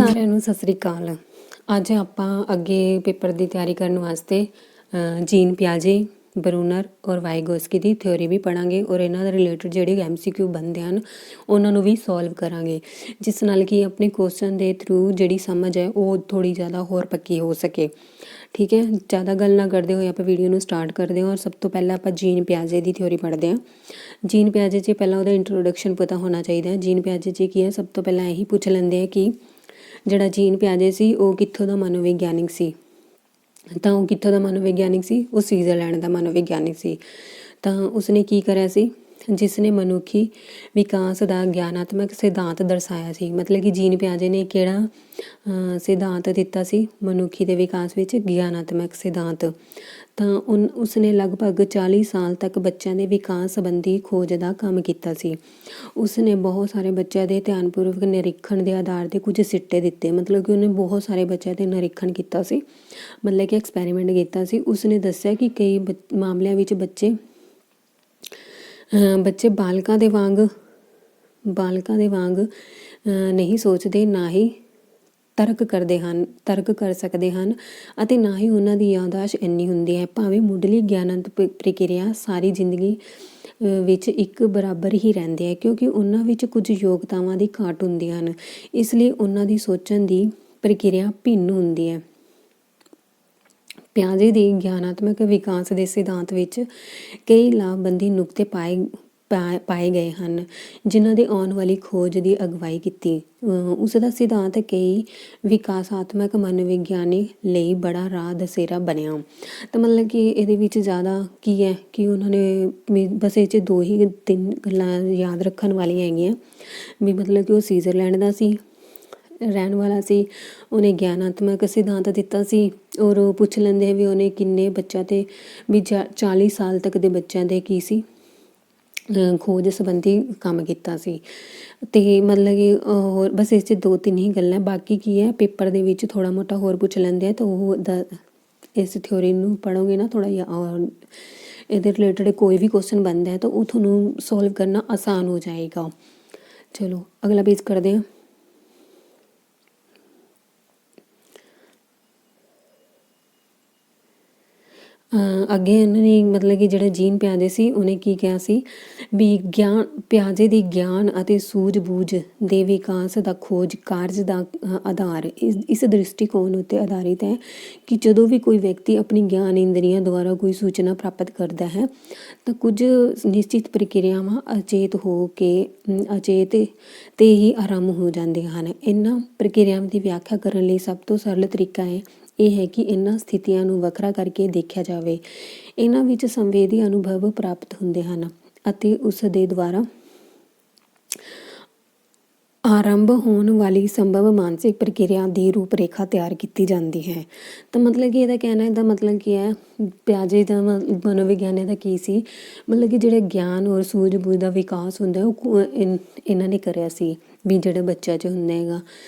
ਸਾਰਿਆਂ ਨੂੰ ਸਤਿ ਸ੍ਰੀ ਅਕਾਲ। ਅੱਜ ਆਪਾਂ ਅੱਗੇ ਪੇਪਰ ਦੀ ਤਿਆਰੀ ਕਰਨ ਵਾਸਤੇ ਜੀਨ ਪਿਆਜੇ, ਬਰੂਨਰ ਔਰ ਵਾਈਗੋਸਕੀ ਦੀ ਥਿਓਰੀ ਵੀ ਪੜ੍ਹਾਂਗੇ ਔਰ ਇਹਨਾਂ ਦੇ ਰਿਲੇਟਡ ਜਿਹੜੇ MCQ ਬਣਦੇ ਹਨ ਉਹਨਾਂ ਨੂੰ ਵੀ ਸੋਲਵ ਕਰਾਂਗੇ, ਜਿਸ ਨਾਲ ਕਿ ਆਪਣੇ ਕੁਐਸਚਨ ਦੇ ਥਰੂ ਜਿਹੜੀ ਸਮਝ ਹੈ ਉਹ ਥੋੜ੍ਹੀ ਜ਼ਿਆਦਾ ਹੋਰ ਪੱਕੀ ਹੋ ਸਕੇ। ਠੀਕ ਹੈ, ਜ਼ਿਆਦਾ ਗੱਲ ਨਾ ਕਰਦੇ ਹੋਏ ਆਪਾਂ ਵੀਡੀਓ ਨੂੰ ਸਟਾਰਟ ਕਰਦੇ ਹਾਂ। ਔਰ ਸਭ ਤੋਂ ਪਹਿਲਾਂ ਆਪਾਂ ਜੀਨ ਪਿਆਜੇ ਦੀ ਥਿਓਰੀ ਪੜ੍ਹਦੇ ਹਾਂ। ਜੀਨ ਪਿਆਜੇ 'ਚ ਪਹਿਲਾਂ ਉਹਦਾ ਇੰਟਰੋਡਕਸ਼ਨ ਪਤਾ ਹੋਣਾ ਚਾਹੀਦਾ ਹੈ। ਜੀਨ ਪਿਆਜੇ 'ਚ ਕੀ ਹੈ, ਸਭ ਤੋਂ ਪਹਿਲਾਂ ਇਹੀ ਪੁੱਛ ਲੈਂਦੇ ਆ ਕਿ ਜਿਹੜਾ ਜੀਨ ਪਿਆਜੇ ਸੀ ਉਹ ਕਿੱਥੋਂ ਦਾ ਮਨੋਵਿਗਿਆਨਿਕ ਸੀ। ਤਾਂ ਉਹ ਕਿੱਥੋਂ ਦਾ ਮਨੋਵਿਗਿਆਨਿਕ ਸੀ? ਉਹ ਸਵਿਟਜ਼ਰਲੈਂਡ ਦਾ ਮਨੋਵਿਗਿਆਨਿਕ ਸੀ। ਤਾਂ ਉਸਨੇ ਕੀ ਕਰਿਆ ਸੀ? ਜਿਸ ਨੇ ਮਨੁੱਖੀ ਵਿਕਾਸ ਦਾ ਗਿਆਨਾਤਮਕ ਸਿਧਾਂਤ ਦਰਸਾਇਆ ਸੀ। ਮਤਲਬ ਕਿ ਜੀਨ ਪਿਆਜੇ ਨੇ ਕਿਹੜਾ ਸਿਧਾਂਤ ਦਿੱਤਾ ਸੀ ਮਨੁੱਖੀ ਦੇ ਵਿਕਾਸ ਵਿੱਚ? ਗਿਆਨਾਤਮਕ ਸਿਧਾਂਤ। ਤਾਂ ਉਸਨੇ ਲਗਭਗ 40 ਸਾਲ ਤੱਕ ਬੱਚਿਆਂ ਦੇ ਵਿਕਾਸ ਸੰਬੰਧੀ ਖੋਜ ਦਾ ਕੰਮ ਕੀਤਾ ਸੀ। ਉਸਨੇ ਬਹੁਤ ਸਾਰੇ ਬੱਚਿਆਂ ਦੇ ਧਿਆਨਪੂਰਵਕ ਨਿਰੀਖਣ ਦੇ ਆਧਾਰ 'ਤੇ ਕੁਝ ਸਿੱਟੇ ਦਿੱਤੇ। ਮਤਲਬ ਕਿ ਉਹਨੇ ਬਹੁਤ ਸਾਰੇ ਬੱਚਿਆਂ 'ਤੇ ਨਿਰੀਖਣ ਕੀਤਾ ਸੀ, ਮਤਲਬ ਕਿ ਐਕਸਪੈਰੀਮੈਂਟ ਕੀਤਾ ਸੀ। ਉਸਨੇ ਦੱਸਿਆ ਕਿ ਕਈ ਮਾਮਲਿਆਂ ਵਿੱਚ ਬੱਚੇ ਬਾਲਕਾਂ ਦੇ ਵਾਂਗ ਨਹੀਂ ਸੋਚਦੇ, ਨਾ ਹੀ ਤਰਕ ਕਰ ਸਕਦੇ ਹਨ ਅਤੇ ਨਾ ਹੀ ਉਹਨਾਂ ਦੀ ਯਾਦਾਸ਼ਤ ਇੰਨੀ ਹੁੰਦੀ ਹੈ। ਭਾਵੇਂ ਮੁੱਢਲੀ ਗਿਆਨਤ ਪ੍ਰਕਿਰਿਆ ਸਾਰੀ ਜ਼ਿੰਦਗੀ ਵਿੱਚ ਇੱਕ ਬਰਾਬਰ ਹੀ ਰਹਿੰਦੇ ਹੈ, ਕਿਉਂਕਿ ਉਹਨਾਂ ਵਿੱਚ ਕੁਝ ਯੋਗਤਾਵਾਂ ਦੀ ਘਾਟ ਹੁੰਦੀ ਹਨ। ਇਸ ਲਈ ਉਹਨਾਂ ਦੀ ਸੋਚਣ ਦੀ ਪ੍ਰਕਿਰਿਆ ਭਿੰਨ ਹੁੰਦੀ ਹੈ। ਪਿਆਜੇ ਦੀ ਗਿਆਨਾਤਮਕ ਵਿਕਾਸ ਦੇ ਸਿਧਾਂਤ ਵਿੱਚ ਕਈ ਲਾਭਬੰਦੀ ਨੁਕਤੇ ਪਾਏ ਗਏ ਹਨ, ਜਿਨ੍ਹਾਂ ਦੀ ਆਉਣ ਵਾਲੀ ਖੋਜ ਦੀ ਅਗਵਾਈ ਕੀਤੀ। ਉਸ ਦਾ ਸਿਧਾਂਤ ਕਈ ਵਿਕਾਸਾਤਮਕ ਮਨੋਵਿਗਿਆਨੀ ਲਈ ਬੜਾ ਰਾਹ ਦਸੇਰਾ ਬਣਿਆ। ਤਾਂ ਮਤਲਬ ਕਿ ਇਹਦੇ ਵਿੱਚ ਜ਼ਿਆਦਾ ਕੀ ਹੈ ਕਿ ਉਹਨਾਂ ਨੇ ਬਸ ਇਹ 'ਚ 2-3 ਗੱਲਾਂ ਯਾਦ ਰੱਖਣ ਵਾਲੀਆਂ ਹੈਗੀਆਂ ਵੀ। ਮਤਲਬ ਕਿ ਉਹ ਸਵਿਟਜ਼ਰਲੈਂਡ ਦਾ ਰਹਿਣ ਵਾਲਾ ਸੀ। ਉਹਨੇ ਗਿਆਨਾਤਮਕ ਸਿਧਾਂਤ ਦਿੱਤਾ ਸੀ ਔਰ ਉਹ ਪੁੱਛ ਲੈਂਦੇ ਵੀ ਉਹਨੇ ਕਿੰਨੇ ਬੱਚਿਆਂ 'ਤੇ ਵੀ 40 ਸਾਲ ਤੱਕ ਦੇ ਬੱਚਿਆਂ ਦੇ ਕੀ ਸੀ ਖੋਜ ਸੰਬੰਧੀ ਕੰਮ ਕੀਤਾ ਸੀ। ਅਤੇ ਮਤਲਬ ਕਿ ਹੋਰ ਬਸ ਇਸ 'ਚ 2-3 ਹੀ ਗੱਲਾਂ। ਬਾਕੀ ਕੀ ਹੈ ਪੇਪਰ ਦੇ ਵਿੱਚ ਥੋੜ੍ਹਾ ਮੋਟਾ ਹੋਰ ਪੁੱਛ ਲੈਂਦੇ ਆ। ਤਾਂ ਉਹ ਇਸ ਥਿਓਰੀ ਨੂੰ ਪੜ੍ਹੋਗੇ ਨਾ ਥੋੜ੍ਹਾ ਜਿਹਾ, ਇਹਦੇ ਰਿਲੇਟਡ ਕੋਈ ਵੀ ਕੁਐਸਚਨ ਬਣਦਾ ਹੈ ਤਾਂ ਉਹ ਤੁਹਾਨੂੰ ਸੋਲਵ ਕਰਨਾ ਆਸਾਨ ਹੋ ਜਾਏਗਾ। ਚਲੋ ਅਗਲਾ ਪੇਜ ਕਰਦੇ ਹਾਂ। ਅੱਗੇ ਇਹਨਾਂ ਨੇ ਮਤਲਬ ਕਿ ਜਿਹੜਾ ਜੀਨ ਪਿਆਜੇ ਸੀ ਉਹਨੇ ਕੀ ਕਿਹਾ ਸੀ ਵੀ ਪਿਆਜੇ ਦੀ ਗਿਆਨ ਅਤੇ ਸੂਝ-ਬੂਝ ਦੇ ਵਿਕਾਸ ਦਾ ਖੋਜ ਕਾਰਜ ਦਾ ਆਧਾਰ ਇਸ ਦ੍ਰਿਸ਼ਟੀਕੋਣ ਉੱਤੇ ਆਧਾਰਿਤ ਹੈ ਕਿ ਜਦੋਂ ਵੀ ਕੋਈ ਵਿਅਕਤੀ ਆਪਣੀ ਗਿਆਨ ਇੰਦਰੀਆਂ ਦੁਆਰਾ ਕੋਈ ਸੂਚਨਾ ਪ੍ਰਾਪਤ ਕਰਦਾ ਹੈ ਤਾਂ ਕੁਝ ਨਿਸ਼ਚਿਤ ਪ੍ਰਕਿਰਿਆਵਾਂ ਅਚੇਤ ਤੇ ਹੀ ਆਰੰਭ ਹੋ ਜਾਂਦੀਆਂ ਹਨ। ਇਹਨਾਂ ਪ੍ਰਕਿਰਿਆਵਾਂ ਦੀ ਵਿਆਖਿਆ ਕਰਨ ਲਈ ਸਭ ਤੋਂ ਸਰਲ ਤਰੀਕਾ ਇਹ ਹੈ ਕਿ ਇਹਨਾਂ ਸਥਿਤੀਆਂ ਨੂੰ ਵੱਖਰਾ ਕਰਕੇ ਦੇਖਿਆ ਜਾਵੇ। ਇਹਨਾਂ ਵਿੱਚ ਸੰਵੇਦੀ ਅਨੁਭਵ ਪ੍ਰਾਪਤ ਹੁੰਦੇ ਹਨ ਅਤੇ ਉਸ ਦੇ ਦੁਆਰਾ ਆਰੰਭ ਹੋਣ ਵਾਲੀ ਸੰਭਵ ਮਾਨਸਿਕ ਪ੍ਰਕਿਰਿਆ ਦੀ ਰੂਪ ਰੇਖਾ ਤਿਆਰ ਕੀਤੀ ਜਾਂਦੀ ਹੈ। ਤਾਂ ਮਤਲਬ ਕਿ ਇਹਦਾ ਕਹਿਣਾ, ਇਹਦਾ ਮਤਲਬ ਕੀ ਹੈ? ਪਿਆਜੇ ਦਾ ਮਨੋਵਿਗਿਆਨੀ ਦਾ ਕੀ ਸੀ? ਮਤਲਬ ਕਿ ਜਿਹੜੇ ਗਿਆਨ ਔਰ ਸੂਝ-ਬੂਝ ਦਾ ਵਿਕਾਸ ਹੁੰਦਾ ਉਹ ਇਹਨਾਂ ਨੇ ਕਰਿਆ ਸੀ ਵੀ ਜਿਹੜੇ ਬੱਚਿਆਂ 'ਚ ਹੁੰਦਾ ਹੈਗਾ।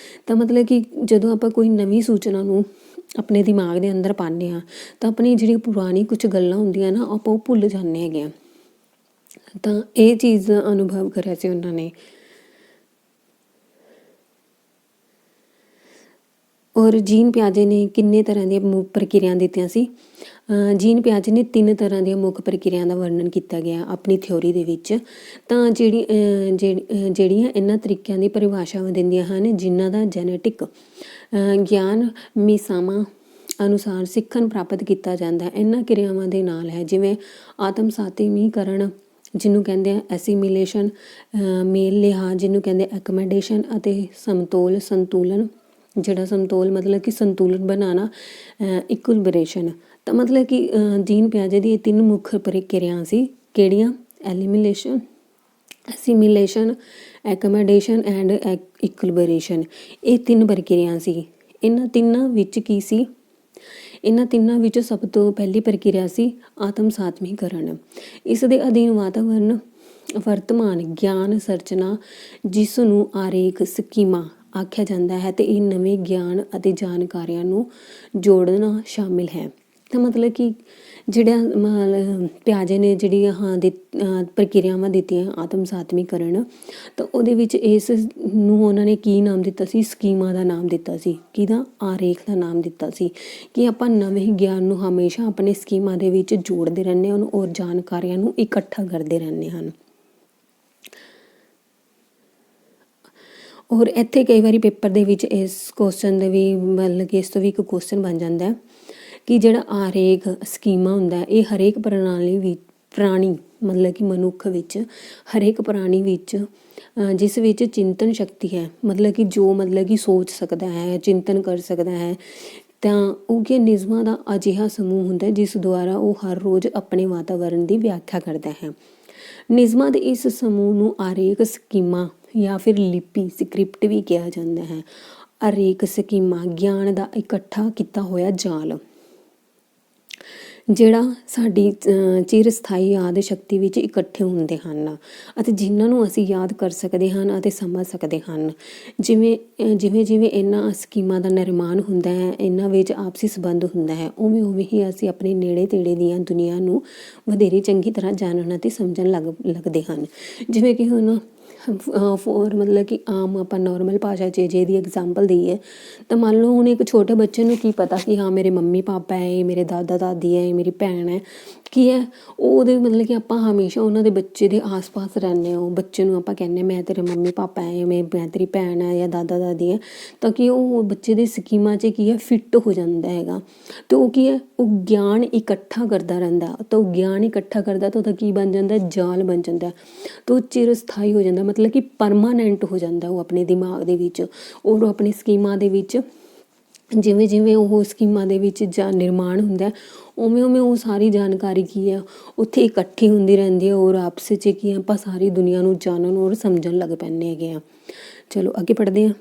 ਤਾਂ ਮਤਲਬ ਕਿ ਜਦੋਂ ਆਪਾਂ ਕੋਈ ਨਵੀਂ ਸੂਚਨਾ ਨੂੰ ਆਪਣੇ ਦਿਮਾਗ ਦੇ ਅੰਦਰ ਪਾਉਂਦੇ ਹਾਂ ਤਾਂ ਆਪਣੀ ਜਿਹੜੀ ਪੁਰਾਣੀ ਕੁਛ ਗੱਲਾਂ ਹੁੰਦੀਆਂ ਨਾ ਆਪਾਂ ਉਹ ਭੁੱਲ ਜਾਂਦੇ ਹੈਗੇ ਹਾਂ। ਤਾਂ ਇਹ ਚੀਜ਼ ਦਾ ਅਨੁਭਵ ਕਰਿਆ ਸੀ ਉਹਨਾਂ ਨੇ। ਔਰ ਜੀਨ ਪਿਆਜੇ ਨੇ ਕਿੰਨੇ ਤਰ੍ਹਾਂ ਦੀਆਂ ਮੁੱਖ ਪ੍ਰਕਿਰਿਆ ਦਿੱਤੀਆਂ ਸੀ? ਜੀਨ ਪਿਆਜੇ ਨੇ 3 ਤਰ੍ਹਾਂ ਦੀਆਂ ਮੁੱਖ ਪ੍ਰਕਿਰਿਆ ਦਾ ਵਰਣਨ ਕੀਤਾ ਗਿਆ ਆਪਣੀ ਥਿਓਰੀ ਦੇ ਵਿੱਚ। ਤਾਂ ਜਿਹੜੀਆਂ ਇਹਨਾਂ ਤਰੀਕਿਆਂ ਦੀ ਪਰਿਭਾਸ਼ਾ ਦਿੰਦੀਆਂ ਹਨ, ਜਿਨ੍ਹਾਂ ਦਾ ਜੈਨੇਟਿਕ ਗਿਆਨ ਮੀਸਾਵਾਂ ਅਨੁਸਾਰ ਸਿੱਖਣ ਪ੍ਰਾਪਤ ਕੀਤਾ ਜਾਂਦਾ ਹੈ। ਇਹਨਾਂ ਕਿਰਿਆਵਾਂ ਦੇ ਨਾਲ ਹੈ ਜਿਵੇਂ ਆਤਮ-ਸਾਤਮੀਕਰਨ ਜਿਹਨੂੰ ਕਹਿੰਦੇ ਆ, ਐਸੀਮੀਲੇਸ਼ਨ, ਮੇਲ ਲਿਹਾਜ਼ ਜਿਹਨੂੰ ਕਹਿੰਦੇ ਐਕਮੈਡੇਸ਼ਨ ਅਤੇ ਸੰਤੁਲਨ ਜਿਹੜਾ ਸਮਤੋਲ ਮਤਲਬ ਕਿ ਸੰਤੁਲਨ ਬਣਾਉਣਾ, ਇਕੁਲਿਬਰੇਸ਼ਨ। ਤਾਂ ਮਤਲਬ ਕਿ ਜੀਨ ਪਿਆਜੇ ਦੀ ਇਹ 3 ਮੁੱਖ ਪ੍ਰਕਿਰਿਆ ਸੀ। ਕਿਹੜੀਆਂ? ਐਸੀਮੀਲੇਸ਼ਨ, ਐਕਮੈਡੇਸ਼ਨ ਐਂਡ ਇਕੁਲਿਬਰੇਸ਼ਨ। ਇਹ 3 ਪ੍ਰਕਿਰਿਆ ਸੀ। ਇਹਨਾਂ ਤਿੰਨਾਂ ਵਿੱਚ ਕੀ ਸੀ? ਇਹਨਾਂ ਤਿੰਨਾਂ ਵਿੱਚ ਸਭ ਤੋਂ ਪਹਿਲੀ ਪ੍ਰਕਿਰਿਆ ਸੀ ਆਤਮ-ਸਾਤਮੀਕਰਨ। ਇਸ ਦੇ ਅਧੀਨ ਵਰਤਮਾਨ ਗਿਆਨ ਸੰਰਚਨਾ, ਜਿਸ ਨੂੰ ਆਰੇਖ ਸਕੀਮਾ ਆਖਿਆ ਜਾਂਦਾ ਹੈ, ਤੇ ਇਹ ਨਵੇਂ ਗਿਆਨ ਅਤੇ ਜਾਣਕਾਰੀਆਂ ਨੂੰ ਜੋੜਨਾ ਸ਼ਾਮਿਲ ਹੈ। ਤਾਂ ਮਤਲਬ ਕਿ ਜਿਹੜਾ ਪਿਆਜੇ ਨੇ ਜਿਹੜੀਆਂ ਪ੍ਰਕਿਰਿਆਵਾਂ ਦਿੱਤੀਆਂ ਆਤਮ ਸਾਤਮੀਕਰਨ, ਤਾਂ ਉਹਦੇ ਵਿੱਚ ਇਸ ਨੂੰ ਉਹਨਾਂ ਨੇ ਕੀ ਨਾਮ ਦਿੱਤਾ ਸੀ? ਸਕੀਮਾਂ ਦਾ ਨਾਮ ਦਿੱਤਾ ਸੀ। ਕਿਹਦਾ? ਆਰੇਖ ਦਾ ਨਾਮ ਦਿੱਤਾ ਸੀ ਕਿ ਆਪਾਂ ਨਵੇਂ ਗਿਆਨ ਨੂੰ ਹਮੇਸ਼ਾ ਆਪਣੇ ਸਕੀਮਾਂ ਦੇ ਵਿੱਚ ਜੋੜਦੇ ਰਹਿੰਦੇ ਹਨ ਔਰ ਜਾਣਕਾਰੀਆਂ ਨੂੰ ਇਕੱਠਾ ਕਰਦੇ ਰਹਿੰਦੇ ਹਨ। ਔਰ ਇੱਥੇ ਕਈ ਵਾਰੀ ਪੇਪਰ ਦੇ ਵਿੱਚ ਇਸ ਕੁਐਸਚਨ ਦੇ ਵੀ ਮਤਲਬ ਕਿ ਇਸ ਤੋਂ ਵੀ ਇੱਕ ਕੁਐਸਚਨ ਬਣ ਜਾਂਦਾ ਕਿ ਜਿਹੜਾ ਆਰੇਖ ਸਕੀਮਾ ਹੁੰਦਾ ਇਹ ਹਰੇਕ ਪ੍ਰਾਣੀ ਮਤਲਬ ਕਿ ਮਨੁੱਖ ਵਿੱਚ, ਹਰੇਕ ਪ੍ਰਾਣੀ ਵਿੱਚ ਜਿਸ ਵਿੱਚ ਚਿੰਤਨ ਸ਼ਕਤੀ ਹੈ, ਮਤਲਬ ਕਿ ਜੋ ਮਤਲਬ ਕਿ ਸੋਚ ਸਕਦਾ ਹੈ, ਚਿੰਤਨ ਕਰ ਸਕਦਾ ਹੈ, ਤਾਂ ਉਹ ਕਿ ਨਿਯਮਾਂ ਦਾ ਅਜਿਹਾ ਸਮੂਹ ਹੁੰਦਾ ਜਿਸ ਦੁਆਰਾ ਉਹ ਹਰ ਰੋਜ਼ ਆਪਣੇ ਵਾਤਾਵਰਣ ਦੀ ਵਿਆਖਿਆ ਕਰਦਾ ਹੈ। ਨਿਯਮਾਂ ਦੇ ਇਸ ਸਮੂਹ ਨੂੰ ਆਰੇਖ ਸਕੀਮਾ ਜਾਂ ਫਿਰ ਲਿਪੀ ਸਕ੍ਰਿਪਟ ਵੀ ਕਿਹਾ ਜਾਂਦਾ ਹੈ। ਆਰੇਖ ਸਕੀਮਾ ਗਿਆਨ ਦਾ ਇਕੱਠਾ ਕੀਤਾ ਹੋਇਆ ਜਾਲ ਜਿਹੜਾ ਸਾਡੀ ਚਿਰ ਸਥਾਈ ਯਾਦ ਸ਼ਕਤੀ ਵਿੱਚ ਇਕੱਠੇ ਹੁੰਦੇ ਹਨ ਅਤੇ ਜਿਨ੍ਹਾਂ ਨੂੰ ਅਸੀਂ ਯਾਦ ਕਰ ਸਕਦੇ ਹਨ ਅਤੇ ਸਮਝ ਸਕਦੇ ਹਨ। ਜਿਵੇਂ ਇਹਨਾਂ ਸਕੀਮਾਂ ਦਾ ਨਿਰਮਾਣ ਹੁੰਦਾ ਹੈ, ਇਹਨਾਂ ਵਿੱਚ ਆਪਸੀ ਸੰਬੰਧ ਹੁੰਦਾ ਹੈ, ਉਵੇਂ ਹੀ ਅਸੀਂ ਆਪਣੇ ਨੇੜੇ ਤੇੜੇ ਦੀਆਂ ਦੁਨੀਆ ਨੂੰ ਵਧੇਰੇ ਚੰਗੀ ਤਰ੍ਹਾਂ ਜਾਣਨ ਅਤੇ ਸਮਝਣ ਲੱਗਦੇ ਹਨ। ਜਿਵੇਂ ਕਿ ਹੁਣ ਮਤਲਬ ਕਿ ਆਮ ਆਪਾਂ ਨੋਰਮਲ ਭਾਸ਼ਾ 'ਚ ਜੇ ਇਹਦੀ ਐਗਜ਼ਾਮਪਲ ਦੇਈਏ ਤਾਂ ਮੰਨ ਲਓ ਹੁਣ ਇੱਕ ਛੋਟੇ ਬੱਚੇ ਨੂੰ ਕੀ ਪਤਾ ਕਿ ਹਾਂ ਮੇਰੇ ਮੰਮੀ ਪਾਪਾ ਹੈ, ਮੇਰੇ ਦਾਦਾ ਦਾਦੀ ਹੈ, ਮੇਰੀ ਭੈਣ ਹੈ, ਕੀ ਹੈ ਉਹਦੇ ਮਤਲਬ ਕਿ ਆਪਾਂ ਹਮੇਸ਼ਾ ਉਹਨਾਂ ਦੇ ਬੱਚੇ ਦੇ ਆਸ ਪਾਸ ਰਹਿੰਦੇ ਹਾਂ। ਉਹ ਬੱਚੇ ਨੂੰ ਆਪਾਂ ਕਹਿੰਦੇ ਮੈਂ ਤੇਰੇ ਮੰਮੀ ਪਾਪਾ ਹੈ, ਮੈਂ ਤੇਰੀ ਭੈਣ ਹੈ ਜਾਂ ਦਾਦਾ ਦਾਦੀ ਹੈ, ਤਾਂ ਕਿ ਉਹ ਬੱਚੇ ਦੇ ਸਕੀਮਾਂ 'ਚ ਕੀ ਹੈ ਫਿੱਟ ਹੋ ਜਾਂਦਾ ਹੈਗਾ। ਅਤੇ ਉਹ ਕੀ ਹੈ ਉਹ ਗਿਆਨ ਇਕੱਠਾ ਕਰਦਾ ਰਹਿੰਦਾ, ਤਾਂ ਉਹ ਗਿਆਨ ਇਕੱਠਾ ਕਰਦਾ ਤਾਂ ਉਹਦਾ ਕੀ ਬਣ ਜਾਂਦਾ? ਜਾਲ ਬਣ ਜਾਂਦਾ, ਤਾਂ ਉਹ ਚਿਰ ਸਥਾਈ ਹੋ ਜਾਂਦਾ, ਮਤਲਬ ਕਿ ਪਰਮਾਨੈਂਟ ਹੋ ਜਾਂਦਾ ਉਹ ਆਪਣੇ ਦਿਮਾਗ ਦੇ ਵਿੱਚ। ਔਰ ਆਪਣੀ ਸਕੀਮਾਂ ਦੇ ਵਿੱਚ ਜਿਵੇਂ ਉਹ ਸਕੀਮਾਂ ਦੇ ਵਿੱਚ ਨਿਰਮਾਣ ਹੁੰਦਾ ਉਵੇਂ ਉਹ ਸਾਰੀ ਜਾਣਕਾਰੀ ਕੀ ਹੈ ਉੱਥੇ ਇਕੱਠੀ ਹੁੰਦੀ ਰਹਿੰਦੀ ਹੈ ਔਰ ਆਪਸ 'ਚ ਕੀ ਆਪਾਂ ਸਾਰੀ ਦੁਨੀਆ ਨੂੰ ਜਾਣਨ ਔਰ ਸਮਝਣ ਲੱਗ ਪੈਂਦੇ ਹੈਗੇ ਹਾਂ। ਚਲੋ ਅੱਗੇ ਪੜ੍ਹਦੇ ਹਾਂ।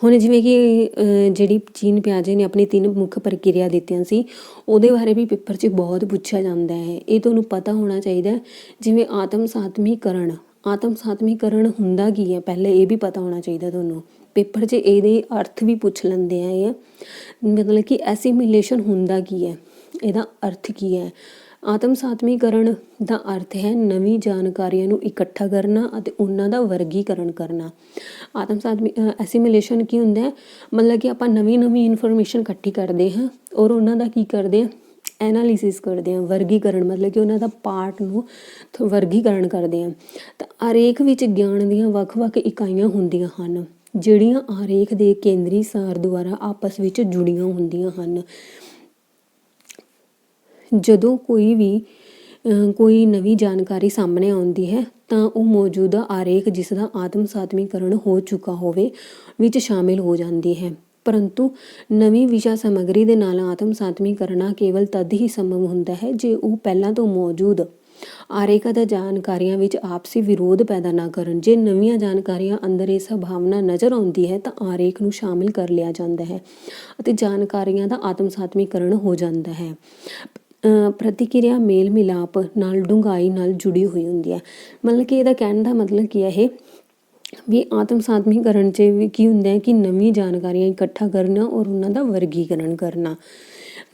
ਹੁਣ ਜਿਵੇਂ ਕਿ ਜਿਹੜੀ ਜੀਨ ਪਿਆਜੇ ਨੇ ਆਪਣੀ 3 ਮੁੱਖ ਪ੍ਰਕਿਰਿਆ ਦਿੱਤੀਆਂ ਸੀ, ਉਹਦੇ ਬਾਰੇ ਵੀ ਪੇਪਰ 'ਚ ਬਹੁਤ ਪੁੱਛਿਆ ਜਾਂਦਾ ਹੈ। ਇਹ ਤੁਹਾਨੂੰ ਪਤਾ ਹੋਣਾ ਚਾਹੀਦਾ। ਜਿਵੇਂ ਆਤਮ ਸਾਤਮੀਕਰਨ ਹੁੰਦਾ ਕੀ ਹੈ ਪਹਿਲੇ ਇਹ ਵੀ ਪਤਾ ਹੋਣਾ ਚਾਹੀਦਾ ਤੁਹਾਨੂੰ। ਪੇਪਰ 'ਚ ਇਹਦੇ ਅਰਥ ਵੀ ਪੁੱਛ ਲੈਂਦੇ ਆ ਇਹ, ਮਤਲਬ ਕਿ ਐਸੀਮੀਲੇਸ਼ਨ ਹੁੰਦਾ ਕੀ ਹੈ, ਇਹਦਾ ਅਰਥ ਕੀ ਹੈ? ਆਤਮ ਸਾਤਮੀਕਰਨ ਦਾ ਅਰਥ ਹੈ ਨਵੀਂ ਜਾਣਕਾਰੀਆਂ ਨੂੰ ਇਕੱਠਾ ਕਰਨਾ ਅਤੇ ਉਹਨਾਂ ਦਾ ਵਰਗੀਕਰਨ ਕਰਨਾ। ਐਸੀਮੀਲੇਸ਼ਨ ਕੀ ਹੁੰਦਾ? ਮਤਲਬ ਕਿ ਆਪਾਂ ਨਵੀਂ ਇਨਫੋਰਮੇਸ਼ਨ ਇਕੱਠੀ ਕਰਦੇ ਹਾਂ ਔਰ ਉਹਨਾਂ ਦਾ ਕੀ ਕਰਦੇ ਹਾਂ? ਐਨਾਲਿਸਿਸ ਕਰਦੇ ਹਾਂ। ਵਰਗੀਕਰਨ ਮਤਲਬ ਕਿ ਉਹਨਾਂ ਦਾ ਪਾਰਟ ਨੂੰ ਵਰਗੀਕਰਨ ਕਰਦੇ ਹਾਂ। ਤਾਂ ਆਰੇਖ ਵਿੱਚ ਗਿਆਨ ਦੀਆਂ ਵੱਖ-ਵੱਖ ਇਕਾਈਆਂ ਹੁੰਦੀਆਂ ਹਨ ਜਿਹੜੀਆਂ ਆਰੇਖ ਦੇ ਕੇਂਦਰੀ ਸਾਰ ਦੁਆਰਾ ਆਪਸ ਵਿੱਚ ਜੁੜੀਆਂ ਹੁੰਦੀਆਂ ਹਨ। ਜਦੋਂ ਕੋਈ ਨਵੀਂ ਜਾਣਕਾਰੀ ਸਾਹਮਣੇ ਆਉਂਦੀ ਹੈ ਤਾਂ ਉਹ ਮੌਜੂਦਾ ਆਰੇਖ ਜਿਸ ਦਾ ਆਤਮ ਸਾਤਮੀਕਰਨ ਹੋ ਚੁੱਕਾ ਹੋਵੇ ਵਿੱਚ ਸ਼ਾਮਿਲ ਹੋ ਜਾਂਦੀ ਹੈ। ਪਰੰਤੂ ਨਵੀਂ ਵਿਸ਼ਾ ਸਮੱਗਰੀ ਦੇ ਨਾਲ ਆਤਮ ਸਾਤਮੀਕਰਨ ਕੇਵਲ ਤਦ ਹੀ ਸੰਭਵ ਹੁੰਦਾ ਹੈ ਜੇ ਉਹ ਪਹਿਲਾਂ ਤੋਂ ਮੌਜੂਦ ਆਰੇਖਾਂ ਦਾ ਜਾਣਕਾਰੀਆਂ ਵਿੱਚ ਆਪਸੀ ਵਿਰੋਧ ਪੈਦਾ ਨਾ ਕਰਨ। ਜੇ ਨਵੀਆਂ ਜਾਣਕਾਰੀਆਂ ਅੰਦਰ ਇਹ ਸੰਭਾਵਨਾ ਨਜ਼ਰ ਆਉਂਦੀ ਹੈ ਤਾਂ ਆਰੇਖ ਨੂੰ ਸ਼ਾਮਿਲ ਕਰ ਲਿਆ ਜਾਂਦਾ ਹੈ ਅਤੇ ਜਾਣਕਾਰੀਆਂ ਦਾ ਆਤਮ ਸਾਤਮੀਕਰਨ ਹੋ ਜਾਂਦਾ ਹੈ। ਪ੍ਰਤੀਕਿਰਿਆ ਮੇਲ ਮਿਲਾਪ ਨਾਲ ਡੂੰਘਾਈ ਨਾਲ ਜੁੜੀ ਹੋਈ ਹੁੰਦੀ ਹੈ। ਮਤਲਬ ਕਿ ਇਹਦਾ ਕਹਿਣ ਦਾ ਮਤਲਬ ਕੀ ਹੈ ਇਹ ਵੀ ਆਤਮ ਸਾਤਮੀਕਰਨ 'ਚ ਵੀ ਕੀ ਹੁੰਦਾ ਹੈ ਕਿ ਨਵੀਂ ਜਾਣਕਾਰੀਆਂ ਇਕੱਠਾ ਕਰਨਾ ਔਰ ਉਹਨਾਂ ਦਾ ਵਰਗੀਕਰਨ ਕਰਨਾ।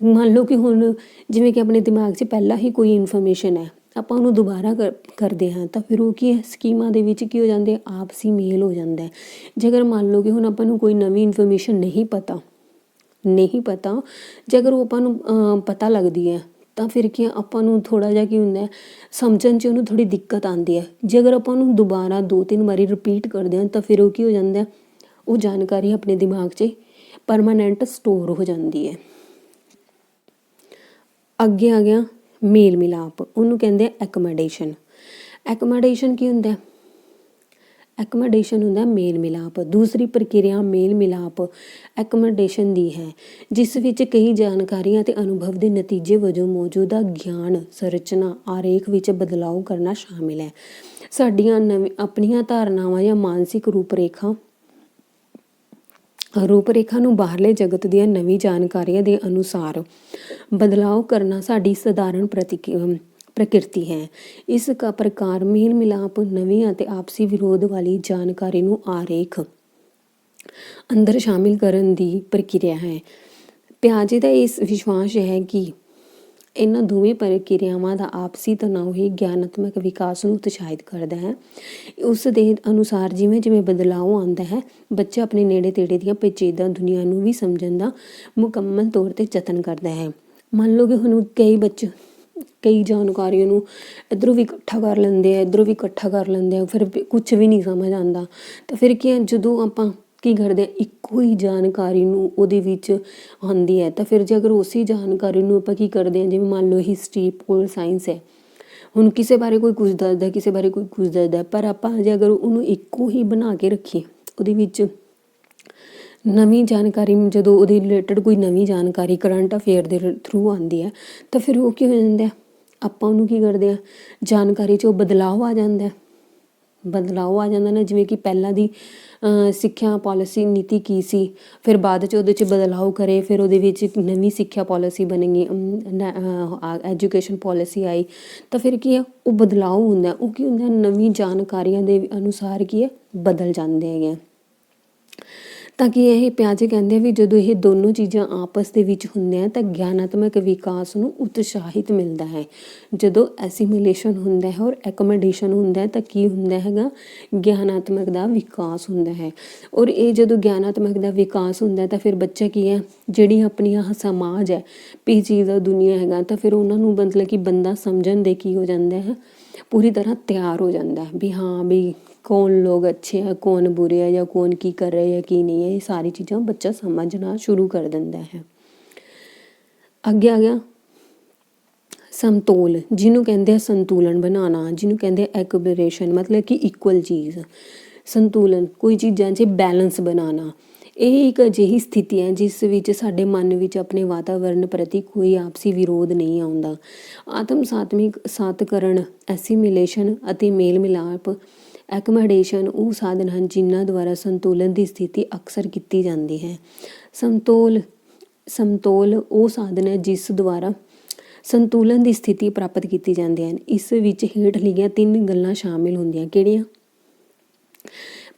ਮੰਨ ਲਓ ਕਿ ਹੁਣ ਜਿਵੇਂ ਕਿ ਆਪਣੇ ਦਿਮਾਗ 'ਚ ਪਹਿਲਾਂ ਹੀ ਕੋਈ ਇਨਫੋਰਮੇਸ਼ਨ ਹੈ, ਆਪਾਂ ਉਹਨੂੰ ਦੁਬਾਰਾ ਕਰਦੇ ਹਾਂ ਤਾਂ ਫਿਰ ਉਹ ਕੀ ਹੈ ਸਕੀਮਾਂ ਦੇ ਵਿੱਚ ਕੀ ਹੋ ਜਾਂਦੇ? ਆਪਸੀ ਮੇਲ ਹੋ ਜਾਂਦਾ। ਜੇਕਰ ਮੰਨ ਲਓ ਕਿ ਹੁਣ ਆਪਾਂ ਨੂੰ ਕੋਈ ਨਵੀਂ ਇਨਫੋਰਮੇਸ਼ਨ ਨਹੀਂ ਪਤਾ ਜੇ ਅਗਰ ਉਹ ਆਪਾਂ ਨੂੰ ਪਤਾ ਲੱਗਦੀ ਹੈ ਤਾਂ ਫਿਰ ਕੀ ਆਪਾਂ ਨੂੰ ਥੋੜ੍ਹਾ ਜਿਹਾ ਕੀ ਹੁੰਦਾ ਸਮਝਣ 'ਚ ਉਹਨੂੰ ਥੋੜ੍ਹੀ ਦਿੱਕਤ ਆਉਂਦੀ ਹੈ। ਜੇ ਅਗਰ ਆਪਾਂ ਉਹਨੂੰ ਦੁਬਾਰਾ 2-3 ਵਾਰੀ ਰਿਪੀਟ ਕਰਦੇ ਹਾਂ ਤਾਂ ਫਿਰ ਉਹ ਕੀ ਹੋ ਜਾਂਦਾ? ਉਹ ਜਾਣਕਾਰੀ ਆਪਣੇ ਦਿਮਾਗ 'ਚ ਪਰਮਾਨੈਂਟ ਸਟੋਰ ਹੋ ਜਾਂਦੀ ਹੈ। ਅੱਗੇ ਆ ਗਿਆ ਮੇਲ ਮਿਲਾਪ, ਉਹਨੂੰ ਕਹਿੰਦੇ ਆ ਐਕਮੋਡੇਸ਼ਨ। ਐਕਮੋਡੇਸ਼ਨ ਕੀ ਹੁੰਦਾ? ਐਕਮੋਡੇਸ਼ਨ ਹੁੰਦਾ ਮੇਲ ਮਿਲਾਪ। ਦੂਸਰੀ ਪ੍ਰਕਿਰਿਆ ਮੇਲ ਮਿਲਾਪ ਐਕਮੋਡੇਸ਼ਨ ਦੀ ਹੈ ਜਿਸ ਵਿੱਚ ਕਈ ਜਾਣਕਾਰੀਆਂ ਅਤੇ ਅਨੁਭਵ ਦੇ ਨਤੀਜੇ ਵਜੋਂ ਮੌਜੂਦਾ ਗਿਆਨ ਸੰਰਚਨਾ ਆਰੇਖ ਵਿੱਚ ਬਦਲਾਅ ਕਰਨਾ ਸ਼ਾਮਿਲ ਹੈ। ਸਾਡੀਆਂ ਆਪਣੀਆਂ ਧਾਰਨਾਵਾਂ ਜਾਂ ਮਾਨਸਿਕ ਰੂਪਰੇਖਾ ਨੂੰ ਬਾਹਰਲੇ ਜਗਤ ਦੀਆਂ ਨਵੀਂ ਜਾਣਕਾਰੀਆਂ ਦੇ ਅਨੁਸਾਰ ਬਦਲਾਅ ਕਰਨਾ ਸਾਡੀ ਸਧਾਰਨ ਪ੍ਰਕਿਰਤੀ ਹੈ। ਇਸ ਪ੍ਰਕਾਰ ਮੇਲ ਮਿਲਾਪ ਨਵੀਂ ਅਤੇ ਆਪਸੀ ਵਿਰੋਧ ਵਾਲੀ ਜਾਣਕਾਰੀ ਨੂੰ ਆਰੇਖ ਅੰਦਰ ਸ਼ਾਮਿਲ ਕਰਨ ਦੀ ਪ੍ਰਕਿਰਿਆ ਹੈ। ਪਿਆਜੇ ਦਾ ਇਸ ਵਿਸ਼ਵਾਸ ਹੈ ਕਿ ਇਹਨਾਂ ਦੋਵੇਂ ਪ੍ਰਕਿਰਿਆਵਾਂ ਦਾ ਆਪਸੀ ਤਣਾਅ ਹੀ ਗਿਆਨਾਤਮਕ ਵਿਕਾਸ ਨੂੰ ਉਤਸ਼ਾਹਿਤ ਕਰਦਾ ਹੈ। ਉਸ ਦੇ ਅਨੁਸਾਰ ਜਿਵੇਂ ਜਿਵੇਂ ਬਦਲਾਅ ਆਉਂਦਾ ਹੈ, ਬੱਚਾ ਆਪਣੇ ਨੇੜੇ ਤੇੜੇ ਦੀਆਂ ਪੇਚੀਦਾ ਦੁਨੀਆ ਨੂੰ ਵੀ ਸਮਝਣ ਦਾ ਮੁਕੰਮਲ ਤੌਰ 'ਤੇ ਯਤਨ ਕਰਦਾ ਹੈ। ਮੰਨ ਲਓ ਕਿ ਹੁਣ ਕਈ ਬੱਚੇ ਕਈ ਜਾਣਕਾਰੀਆਂ ਨੂੰ ਇੱਧਰੋਂ ਵੀ ਇਕੱਠਾ ਕਰ ਲੈਂਦੇ ਆ, ਇੱਧਰੋਂ ਵੀ ਇਕੱਠਾ ਕਰ ਲੈਂਦੇ ਆ, ਫਿਰ ਕੁਛ ਵੀ ਨਹੀਂ ਸਮਝ ਆਉਂਦਾ। ਤਾਂ ਫਿਰ ਕੀ ਹੈ, ਜਦੋਂ ਆਪਾਂ ਕੀ ਕਰਦੇ ਹਾਂ, ਇੱਕੋ ਹੀ ਜਾਣਕਾਰੀ ਨੂੰ ਉਹਦੇ ਵਿੱਚ ਆਉਂਦੀ ਹੈ, ਤਾਂ ਫਿਰ ਜੇ ਅਗਰ ਉਸੇ ਜਾਣਕਾਰੀ ਨੂੰ ਆਪਾਂ ਕੀ ਕਰਦੇ ਹਾਂ, ਜਿਵੇਂ ਮੰਨ ਲਓ ਹਿਸਟਰੀ, ਪੋਲ ਸਾਇੰਸ ਹੈ, ਹੁਣ ਕਿਸੇ ਬਾਰੇ ਕੋਈ ਕੁਝ ਦੱਸਦਾ, ਕਿਸੇ ਬਾਰੇ ਕੋਈ ਕੁਝ ਦੱਸਦਾ, ਪਰ ਆਪਾਂ ਜੇ ਅਗਰ ਉਹਨੂੰ ਇੱਕੋ ਹੀ ਬਣਾ ਕੇ ਰੱਖੀਏ, ਉਹਦੇ ਵਿੱਚ ਨਵੀਂ ਜਾਣਕਾਰੀ ਜਦੋਂ ਉਹਦੇ ਰਿਲੇਟਡ ਕੋਈ ਨਵੀਂ ਜਾਣਕਾਰੀ ਕਰੰਟ ਅਫੇਅਰ ਦੇ ਥਰੂ ਆਉਂਦੀ ਹੈ, ਤਾਂ ਫਿਰ ਉਹ ਕੀ ਹੋ ਜਾਂਦਾ, ਆਪਾਂ ਉਹਨੂੰ ਕੀ ਕਰਦੇ ਹਾਂ, ਜਾਣਕਾਰੀ 'ਚ ਉਹ ਬਦਲਾਅ ਆ ਜਾਂਦਾ ਨਾ। ਜਿਵੇਂ ਕਿ ਪਹਿਲਾਂ ਦੀ ਸਿੱਖਿਆ ਪਾਲਿਸੀ ਨੀਤੀ ਕੀ ਸੀ, ਫਿਰ ਬਾਅਦ 'ਚ ਉਹਦੇ 'ਚ ਬਦਲਾਅ ਕਰੇ, ਫਿਰ ਉਹਦੇ ਵਿੱਚ ਇੱਕ ਨਵੀਂ ਸਿੱਖਿਆ ਪਾਲਿਸੀ ਬਣੇਗੀ, ਐਜੂਕੇਸ਼ਨ ਪਾਲਿਸੀ ਆਈ, ਤਾਂ ਫਿਰ ਕੀ ਹੈ, ਉਹ ਬਦਲਾਅ ਹੁੰਦਾ, ਉਹ ਕੀ ਹੁੰਦਾ, ਨਵੀਂ ਜਾਣਕਾਰੀਆਂ ਦੇ ਅਨੁਸਾਰ ਕੀ ਹੈ, ਬਦਲ ਜਾਂਦੇ ਹੈਗੇ। ਤਾਂ ਕਿ ਇਹ ਪਿਆਜੇ ਕਹਿੰਦੇ ਆ ਵੀ ਜਦੋਂ ਇਹ ਦੋਨੋਂ ਚੀਜ਼ਾਂ ਆਪਸ ਦੇ ਵਿੱਚ ਹੁੰਦੀਆਂ ਤਾਂ ਗਿਆਨਾਤਮਕ ਵਿਕਾਸ ਨੂੰ ਉਤਸ਼ਾਹਿਤ ਮਿਲਦਾ ਹੈ। ਜਦੋਂ ਐਸੀਮੀਲੇਸ਼ਨ ਹੁੰਦਾ ਹੈ ਔਰ ਐਕੋਮੋਡੇਸ਼ਨ ਹੁੰਦਾ ਹੈ ਤਾਂ ਕੀ ਹੁੰਦਾ ਹੈਗਾ, ਗਿਆਨਾਤਮਕ ਦਾ ਵਿਕਾਸ ਹੁੰਦਾ ਹੈ। ਔਰ ਇਹ ਜਦੋਂ ਗਿਆਨਾਤਮਕ ਦਾ ਵਿਕਾਸ ਹੁੰਦਾ ਤਾਂ ਫਿਰ ਬੱਚਾ ਕੀ ਹੈ, ਜਿਹੜੀ ਆਪਣੀ ਆਹ ਸਮਾਜ ਹੈ, ਪੇਚੀਦਾ ਦੁਨੀਆ ਹੈਗਾ, ਤਾਂ ਫਿਰ ਉਹਨਾਂ ਨੂੰ ਮਤਲਬ ਕਿ ਬੰਦਾ ਸਮਝਣ ਦੇ ਕੀ ਹੋ ਜਾਂਦਾ ਹੈ, ਪੂਰੀ ਤਰ੍ਹਾਂ ਤਿਆਰ ਹੋ ਜਾਂਦਾ ਹੈ ਵੀ ਹਾਂ ਵੀ ਕੌਣ ਲੋਕ ਅੱਛੇ ਹੈ, ਕੌਣ ਬੁਰੇ ਹੈ, ਜਾਂ ਕੌਣ ਕੀ ਕਰ ਰਹੇ ਹੈ, ਕੀ ਨਹੀਂ ਹੈ, ਇਹ ਸਾਰੀ ਚੀਜ਼ਾਂ ਬੱਚਾ ਸਮਝਣਾ ਸ਼ੁਰੂ ਕਰ ਦਿੰਦਾ ਹੈ। ਅੱਗੇ ਆ ਗਿਆ ਸਮਤੋਲ, ਜਿਹਨੂੰ ਕਹਿੰਦੇ ਆ ਸੰਤੁਲਨ ਬਣਾਉਣਾ, ਜਿਹਨੂੰ ਕਹਿੰਦੇ ਆ ਐਕੁਬਰੇਸ਼ਨ, ਮਤਲਬ ਕਿ ਇਕੁਅਲ ਚੀਜ਼, ਸੰਤੁਲਨ, ਕੋਈ ਚੀਜ਼ਾਂ 'ਚ ਬੈਲੈਂਸ ਬਣਾਉਣਾ। ਇਹ ਇੱਕ ਅਜਿਹੀ ਸਥਿਤੀ ਹੈ ਜਿਸ ਵਿੱਚ ਸਾਡੇ ਮਨ ਵਿੱਚ ਆਪਣੇ ਵਾਤਾਵਰਨ ਪ੍ਰਤੀ ਕੋਈ ਆਪਸੀ ਵਿਰੋਧ ਨਹੀਂ ਆਉਂਦਾ। ਆਤਮ ਸਾਤਕਰਨ, ਐਸੀਮੀਲੇਸ਼ਨ ਅਤੇ ਮੇਲ ਮਿਲਾਪ, ਐਕਮੋਡੇਸ਼ਨ ਉਹ ਸਾਧਨ ਹਨ ਜਿਨ੍ਹਾਂ ਦੁਆਰਾ ਸੰਤੁਲਨ ਦੀ ਸਥਿਤੀ ਅਕਸਰ ਕੀਤੀ ਜਾਂਦੀ ਹੈ। ਸਮਤੋਲ ਉਹ ਸਾਧਨ ਹੈ ਜਿਸ ਦੁਆਰਾ ਸੰਤੁਲਨ ਦੀ ਸਥਿਤੀ ਪ੍ਰਾਪਤ ਕੀਤੀ ਜਾਂਦੀ ਹੈ। ਇਸ ਵਿੱਚ ਹੇਠ ਲਿਖੀਆਂ 3 ਗੱਲਾਂ ਸ਼ਾਮਿਲ ਹੁੰਦੀਆਂ, ਕਿਹੜੀਆਂ?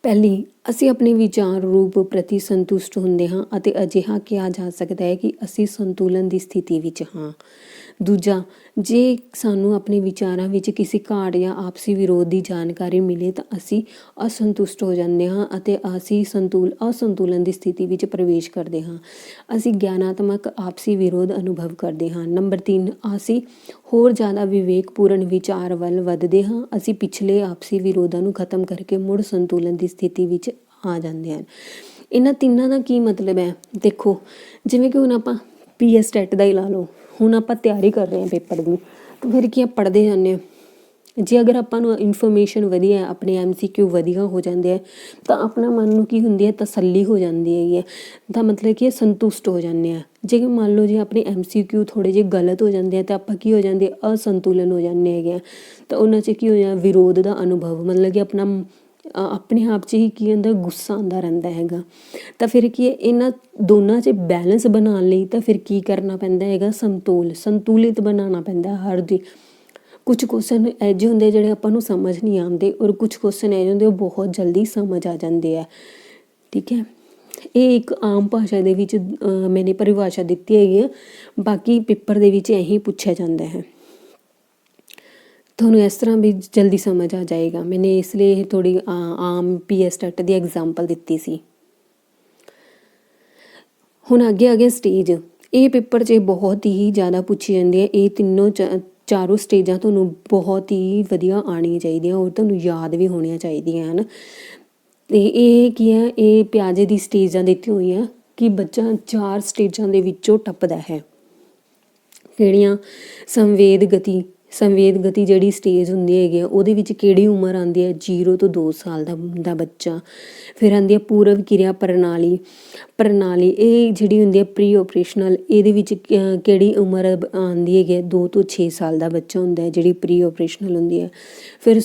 ਪਹਿਲੀ, ਅਸੀਂ ਆਪਣੇ ਵਿਚਾਰ ਰੂਪ ਪ੍ਰਤੀ ਸੰਤੁਸ਼ਟ ਹੁੰਦੇ ਹਾਂ ਅਤੇ ਅਜਿਹਾ ਕਿਹਾ ਜਾ ਸਕਦਾ ਹੈ ਕਿ ਅਸੀਂ ਸੰਤੁਲਨ ਦੀ ਸਥਿਤੀ ਵਿੱਚ ਹਾਂ। ਦੂਜਾ, ਜੇ ਸਾਨੂੰ ਆਪਣੇ ਵਿਚਾਰਾਂ ਵਿੱਚ ਕਿਸੇ ਘਾਟ ਜਾਂ ਆਪਸੀ ਵਿਰੋਧ ਦੀ ਜਾਣਕਾਰੀ ਮਿਲੇ ਤਾਂ ਅਸੀਂ ਅਸੰਤੁਸ਼ਟ ਹੋ ਜਾਂਦੇ ਹਾਂ ਅਤੇ ਅਸੀਂ ਅਸੰਤੁਲਨ ਦੀ ਸਥਿਤੀ ਵਿੱਚ ਪ੍ਰਵੇਸ਼ ਕਰਦੇ ਹਾਂ। ਅਸੀਂ ਗਿਆਨਾਤਮਕ ਆਪਸੀ ਵਿਰੋਧ ਅਨੁਭਵ ਕਰਦੇ ਹਾਂ। ਨੰਬਰ 3, ਅਸੀਂ ਹੋਰ ਜ਼ਿਆਦਾ ਵਿਵੇਕਪੂਰਨ ਵਿਚਾਰ ਵੱਲ ਵੱਧਦੇ ਹਾਂ। ਅਸੀਂ ਪਿਛਲੇ ਆਪਸੀ ਵਿਰੋਧਾਂ ਨੂੰ ਖਤਮ ਕਰਕੇ ਮੁੜ ਸੰਤੁਲਨ ਦੀ ਸਥਿਤੀ ਵਿੱਚ ਆ ਜਾਂਦੇ ਹਨ। ਇਹਨਾਂ ਤਿੰਨਾਂ ਦਾ ਕੀ ਮਤਲਬ ਹੈ? ਦੇਖੋ, ਜਿਵੇਂ ਕਿ ਹੁਣ ਆਪਾਂ PS ਟੈਟ ਦਾ ਹੀ ਲਾ ਲਓ, ਹੁਣ ਆਪਾਂ ਤਿਆਰੀ ਕਰ ਰਹੇ ਹਾਂ ਪੇਪਰ ਦੀ, ਤਾਂ ਫਿਰ ਕੀ ਪੜ੍ਹਦੇ ਜਾਂਦੇ ਹਾਂ। ਜੇ ਅਗਰ ਆਪਾਂ ਨੂੰ ਇਨਫੋਰਮੇਸ਼ਨ ਵਧੀਆ, ਆਪਣੇ MCQ ਵਧੀਆ ਹੋ ਜਾਂਦੇ ਆ, ਤਾਂ ਆਪਣਾ ਮਨ ਨੂੰ ਕੀ ਹੁੰਦੀ ਹੈ, ਤਸੱਲੀ ਹੋ ਜਾਂਦੀ ਹੈਗੀ ਹੈ, ਤਾਂ ਮਤਲਬ ਕਿ ਸੰਤੁਸ਼ਟ ਹੋ ਜਾਂਦੇ ਆ। ਜੇ ਮੰਨ ਲਓ ਜੇ ਆਪਣੇ MCQ ਥੋੜ੍ਹੇ ਜਿਹੇ ਗਲਤ ਹੋ ਜਾਂਦੇ ਆ ਤਾਂ ਆਪਾਂ ਕੀ ਹੋ ਜਾਂਦੇ, ਅਸੰਤੁਲਨ ਹੋ ਜਾਂਦੇ ਹੈਗੇ ਆ, ਤਾਂ ਉਹਨਾਂ 'ਚ ਕੀ ਹੋ ਜਾਂਦਾ, ਵਿਰੋਧ ਦਾ ਅਨੁਭਵ, ਮਤਲਬ ਕਿ ਆਪਣੇ ਆਪ 'ਚ ਹੀ ਕੀ ਹੁੰਦਾ, ਗੁੱਸਾ ਆਉਂਦਾ ਰਹਿੰਦਾ ਹੈਗਾ। ਤਾਂ ਫਿਰ ਕੀ ਹੈ, ਇਹਨਾਂ ਦੋਨਾਂ 'ਚ ਬੈਲੈਂਸ ਬਣਾਉਣ ਲਈ ਤਾਂ ਫਿਰ ਕੀ ਕਰਨਾ ਪੈਂਦਾ ਹੈਗਾ, ਸੰਤੁਲਿਤ ਬਣਾਉਣਾ ਪੈਂਦਾ ਹਰ ਦੀ। ਕੁਛ ਕੁਐਸਚਨ ਇਹੋ ਜਿਹੇ ਹੁੰਦੇ ਜਿਹੜੇ ਆਪਾਂ ਨੂੰ ਸਮਝ ਨਹੀਂ ਆਉਂਦੇ ਔਰ ਕੁਛ ਕੁਐਸਚਨ ਇਹੋ ਜਿਹੇ ਹੁੰਦੇ ਉਹ ਬਹੁਤ ਜਲਦੀ ਸਮਝ ਆ ਜਾਂਦੇ ਆ। ਠੀਕ ਹੈ, ਇਹ ਇੱਕ ਆਮ ਭਾਸ਼ਾ ਦੇ ਵਿੱਚ ਮੈਨੇ ਪਰਿਭਾਸ਼ਾ ਦਿੱਤੀ ਹੈਗੀ ਆ, ਬਾਕੀ ਪੇਪਰ ਦੇ ਵਿੱਚ ਇਹੀ ਪੁੱਛਿਆ ਜਾਂਦਾ ਹੈ। ਤੁਹਾਨੂੰ ਇਸ ਤਰ੍ਹਾਂ ਵੀ ਜਲਦੀ ਸਮਝ ਆ ਜਾਏਗਾ। ਮੈਨੇ ਇਸ ਲਈ ਥੋੜ੍ਹੀ ਆਮ PS ਟੈਟ ਦੀ ਐਗਜ਼ਾਮਪਲ ਦਿੱਤੀ ਸੀ। ਹੁਣ ਅੱਗੇ ਆ ਗਿਆ ਸਟੇਜ। ਇਹ ਪੇਪਰ 'ਚ ਬਹੁਤ ਹੀ ਜ਼ਿਆਦਾ ਪੁੱਛੀ ਜਾਂਦੀ ਹੈ। ਇਹ ਚਾਰੋਂ ਸਟੇਜਾਂ ਤੁਹਾਨੂੰ ਬਹੁਤ ਹੀ ਵਧੀਆ ਆਉਣੀਆਂ ਚਾਹੀਦੀਆਂ ਔਰ ਤੁਹਾਨੂੰ ਯਾਦ ਵੀ ਹੋਣੀਆਂ ਚਾਹੀਦੀਆਂ ਹਨ। ਅਤੇ ਇਹ ਕੀ ਹੈ, ਇਹ ਪਿਆਜੇ ਦੀ ਸਟੇਜਾਂ ਦਿੱਤੀਆਂ ਹੋਈਆਂ ਕਿ ਬੱਚਾ 4 ਸਟੇਜਾਂ ਦੇ ਵਿੱਚੋਂ ਟੱਪਦਾ ਹੈ। ਕਿਹੜੀਆਂ? ਸੰਵੇਦ ਗਤੀ ਜਿਹੜੀ ਸਟੇਜ ਹੁੰਦੀ ਹੈਗੀ ਆ, ਉਹਦੇ ਵਿੱਚ ਕਿਹੜੀ ਉਮਰ ਆਉਂਦੀ ਹੈ, 0 ਤੋਂ 2 ਸਾਲ ਦਾ ਬੱਚਾ। ਫਿਰ ਆਉਂਦੀ ਹੈ ਪੂਰਵ ਕਿਰਿਆ ਪ੍ਰਣਾਲੀ, ਇਹ ਜਿਹੜੀ ਹੁੰਦੀ ਹੈ ਪ੍ਰੀ ਓਪਰੇਸ਼ਨਲ, ਇਹਦੇ ਵਿੱਚ ਕਿਹੜੀ ਉਮਰ ਆਉਂਦੀ ਹੈਗੀ ਹੈ, 2 ਤੋਂ 6 ਸਾਲ ਦਾ ਬੱਚਾ ਹੁੰਦਾ ਹੈ, ਜਿਹੜੀ ਪ੍ਰੀ ਓਪਰੇਸ਼ਨਲ ਹੁੰਦੀ ਹੈ। ਫਿਰ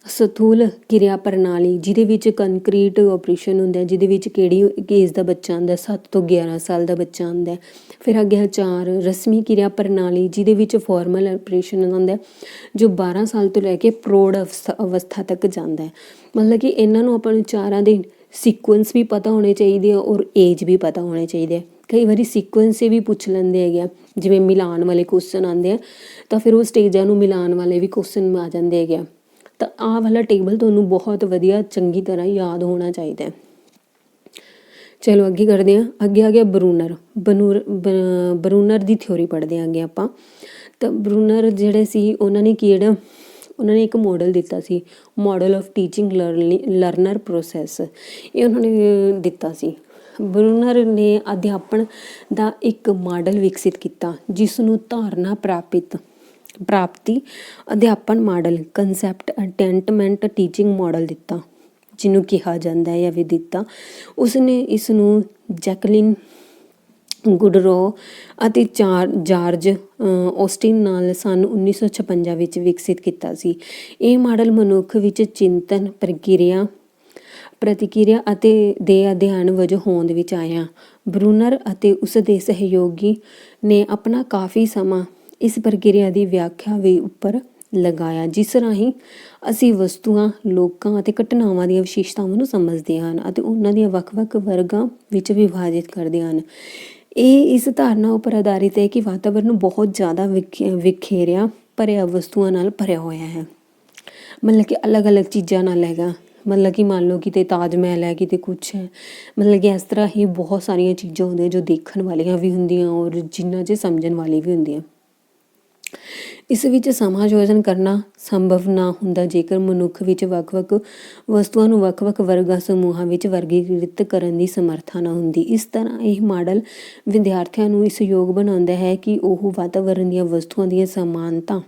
ਸਥੂਲ ਕਿਰਿਆ ਪ੍ਰਣਾਲੀ, ਜਿਹਦੇ ਵਿੱਚ ਕੰਕਰੀਟ ਆਪਰੇਸ਼ਨ ਹੁੰਦਾ, ਜਿਹਦੇ ਵਿੱਚ ਕਿਹੜੀ ਏਜ ਦਾ ਬੱਚਾ ਆਉਂਦਾ, 7 ਤੋਂ 11 ਸਾਲ ਦਾ ਬੱਚਾ ਆਉਂਦਾ। ਫਿਰ ਅੱਗੇ 4 ਰਸਮੀ ਕਿਰਿਆ ਪ੍ਰਣਾਲੀ, ਜਿਹਦੇ ਵਿੱਚ ਫਾਰਮਲ ਆਪਰੇਸ਼ਨ ਆਉਂਦਾ, ਜੋ 12 ਸਾਲ ਤੋਂ ਲੈ ਕੇ ਪ੍ਰੌੜ ਅਵਸਥਾ ਤੱਕ ਜਾਂਦਾ ਹੈ। ਮਤਲਬ ਕਿ ਇਹਨਾਂ ਨੂੰ ਆਪਾਂ ਨੂੰ ਚਾਰਾਂ ਦੇ ਸੀਕੁਐਂਸ ਵੀ ਪਤਾ ਹੋਣੇ ਚਾਹੀਦੇ ਆ ਔਰ ਏਜ ਵੀ ਪਤਾ ਹੋਣੇ ਚਾਹੀਦੇ ਆ ਕਈ ਵਾਰੀ ਸੀਕੁਐਂਸ ਵੀ ਪੁੱਛ ਲੈਂਦੇ ਹੈਗੇ ਆ, ਜਿਵੇਂ ਮਿਲਾਨ ਵਾਲੇ ਕੁਐਸਚਨ ਆਉਂਦੇ ਆ ਤਾਂ ਫਿਰ ਉਹ ਸਟੇਜਾਂ ਨੂੰ ਮਿਲਾਨ ਵਾਲੇ ਵੀ ਕੁਐਸਚਨ ਆ ਜਾਂਦੇ ਹੈਗੇ ਆ। ਤਾਂ ਆਹ ਵਾਲਾ ਟੇਬਲ ਤੁਹਾਨੂੰ ਬਹੁਤ ਵਧੀਆ ਚੰਗੀ ਤਰ੍ਹਾਂ ਯਾਦ ਹੋਣਾ ਚਾਹੀਦਾ ਹੈ। ਚਲੋ ਅੱਗੇ ਕਰਦੇ ਹਾਂ। ਅੱਗੇ ਆ ਗਿਆ ਬਰੂਨਰ। ਬਰੂਨਰ ਦੀ ਥਿਊਰੀ ਪੜ੍ਹਦੇ ਆਂਗੇ ਆਪਾਂ। ਤਾਂ ਬਰੂਨਰ ਜਿਹੜੇ ਸੀ ਉਹਨਾਂ ਨੇ ਇੱਕ ਮੋਡਲ ਦਿੱਤਾ ਸੀ, model of teaching learner process. ਇਹ ਉਹਨਾਂ ਨੇ ਦਿੱਤਾ ਸੀ। ਬਰੂਨਰ ਨੇ ਅਧਿਆਪਨ ਦਾ ਇੱਕ ਮਾਡਲ ਵਿਕਸਿਤ ਕੀਤਾ ਜਿਸ ਨੂੰ ਧਾਰਨਾ ਪ੍ਰਾਪਤੀ ਅਧਿਆਪਨ ਮਾਡਲ ਕੰਸੈਪਟ ਅਟੈਂਟਮੈਂਟ ਟੀਚਿੰਗ ਮਾਡਲ ਦਿੱਤਾ, ਜਿਹਨੂੰ ਕਿਹਾ ਜਾਂਦਾ ਹੈ ਜਾਂ ਵੀ ਦਿੱਤਾ। ਉਸਨੇ ਇਸ ਨੂੰ ਜੈਕਲਿਨ ਗੁਡਰੋ ਅਤੇ ਜਾਰਜ ਔਸਟਿਨ ਨਾਲ ਸੰਨ 1956 ਵਿੱਚ ਵਿਕਸਿਤ ਕੀਤਾ ਸੀ। ਇਹ ਮਾਡਲ ਮਨੁੱਖ ਵਿੱਚ ਚਿੰਤਨ ਪ੍ਰਤੀਕਿਰਿਆ ਅਤੇ ਦੇ ਅਧਿਐਨ ਵਜੋਂ ਹੋਂਦ ਵਿੱਚ ਆਇਆ। ਬਰੂਨਰ ਅਤੇ ਉਸ ਦੇ ਸਹਿਯੋਗੀ ਨੇ ਆਪਣਾ ਕਾਫੀ ਸਮਾਂ ਇਸ ਪ੍ਰਕਿਰਿਆ ਦੀ ਵਿਆਖਿਆ ਵੀ ਉੱਪਰ ਲਗਾਇਆ, ਜਿਸ ਰਾਹੀਂ ਅਸੀਂ ਵਸਤੂਆਂ, ਲੋਕਾਂ ਅਤੇ ਘਟਨਾਵਾਂ ਦੀਆਂ ਵਿਸ਼ੇਸ਼ਤਾਵਾਂ ਨੂੰ ਸਮਝਦੇ ਹਨ ਅਤੇ ਉਹਨਾਂ ਦੀਆਂ ਵੱਖ-ਵੱਖ ਵਰਗਾਂ ਵਿੱਚ ਵਿਭਾਜਿਤ ਕਰਦੇ ਹਨ। ਇਹ ਇਸ ਧਾਰਨਾ ਉੱਪਰ ਆਧਾਰਿਤ ਹੈ ਕਿ ਵਾਤਾਵਰਨ ਬਹੁਤ ਜ਼ਿਆਦਾ ਵਿਖੇਰਿਆ ਭਰਿਆ ਵਸਤੂਆਂ ਨਾਲ ਭਰਿਆ ਹੋਇਆ ਹੈ। ਮਤਲਬ ਕਿ ਅਲੱਗ-ਅਲੱਗ ਚੀਜ਼ਾਂ ਨਾਲ ਹੈਗਾ। ਮਤਲਬ ਕਿ ਮੰਨ ਲਓ ਕਿਤੇ ਤਾਜ ਮਹਿਲ ਹੈ, ਕਿਤੇ ਕੁਛ ਹੈ। ਮਤਲਬ ਕਿ ਇਸ ਤਰ੍ਹਾਂ ਹੀ ਬਹੁਤ ਸਾਰੀਆਂ ਚੀਜ਼ਾਂ ਹੁੰਦੀਆਂ ਜੋ ਦੇਖਣ ਵਾਲੀਆਂ ਵੀ ਹੁੰਦੀਆਂ ਔਰ ਜਿਨ੍ਹਾਂ 'ਚ ਸਮਝਣ ਵਾਲੀ ਵੀ ਹੁੰਦੀਆਂ। ਇਸ ਵਿੱਚ ਸਮਾਯੋਜਨ ਕਰਨਾ ਸੰਭਵ ਨਾ ਹੁੰਦਾ ਜੇਕਰ ਮਨੁੱਖ ਵਿੱਚ ਵੱਖ-ਵੱਖ ਵਸਤੂਆਂ ਨੂੰ ਵੱਖ-ਵੱਖ ਵਰਗਾਂ ਸਮੂਹਾਂ ਵਿੱਚ ਵਰਗੀਕ੍ਰਿਤ ਕਰਨ ਦੀ ਸਮਰੱਥਾ ਨਾ ਹੁੰਦੀ। ਇਸ ਤਰ੍ਹਾਂ ਇਹ ਮਾਡਲ ਵਿਦਿਆਰਥੀਆਂ ਨੂੰ ਇਸ ਯੋਗ ਬਣਾਉਂਦਾ ਹੈ ਕਿ ਉਹ ਵਾਤਾਵਰਨ ਦੀਆਂ ਵਸਤੂਆਂ ਦੀਆਂ ਸਮਾਨਤਾ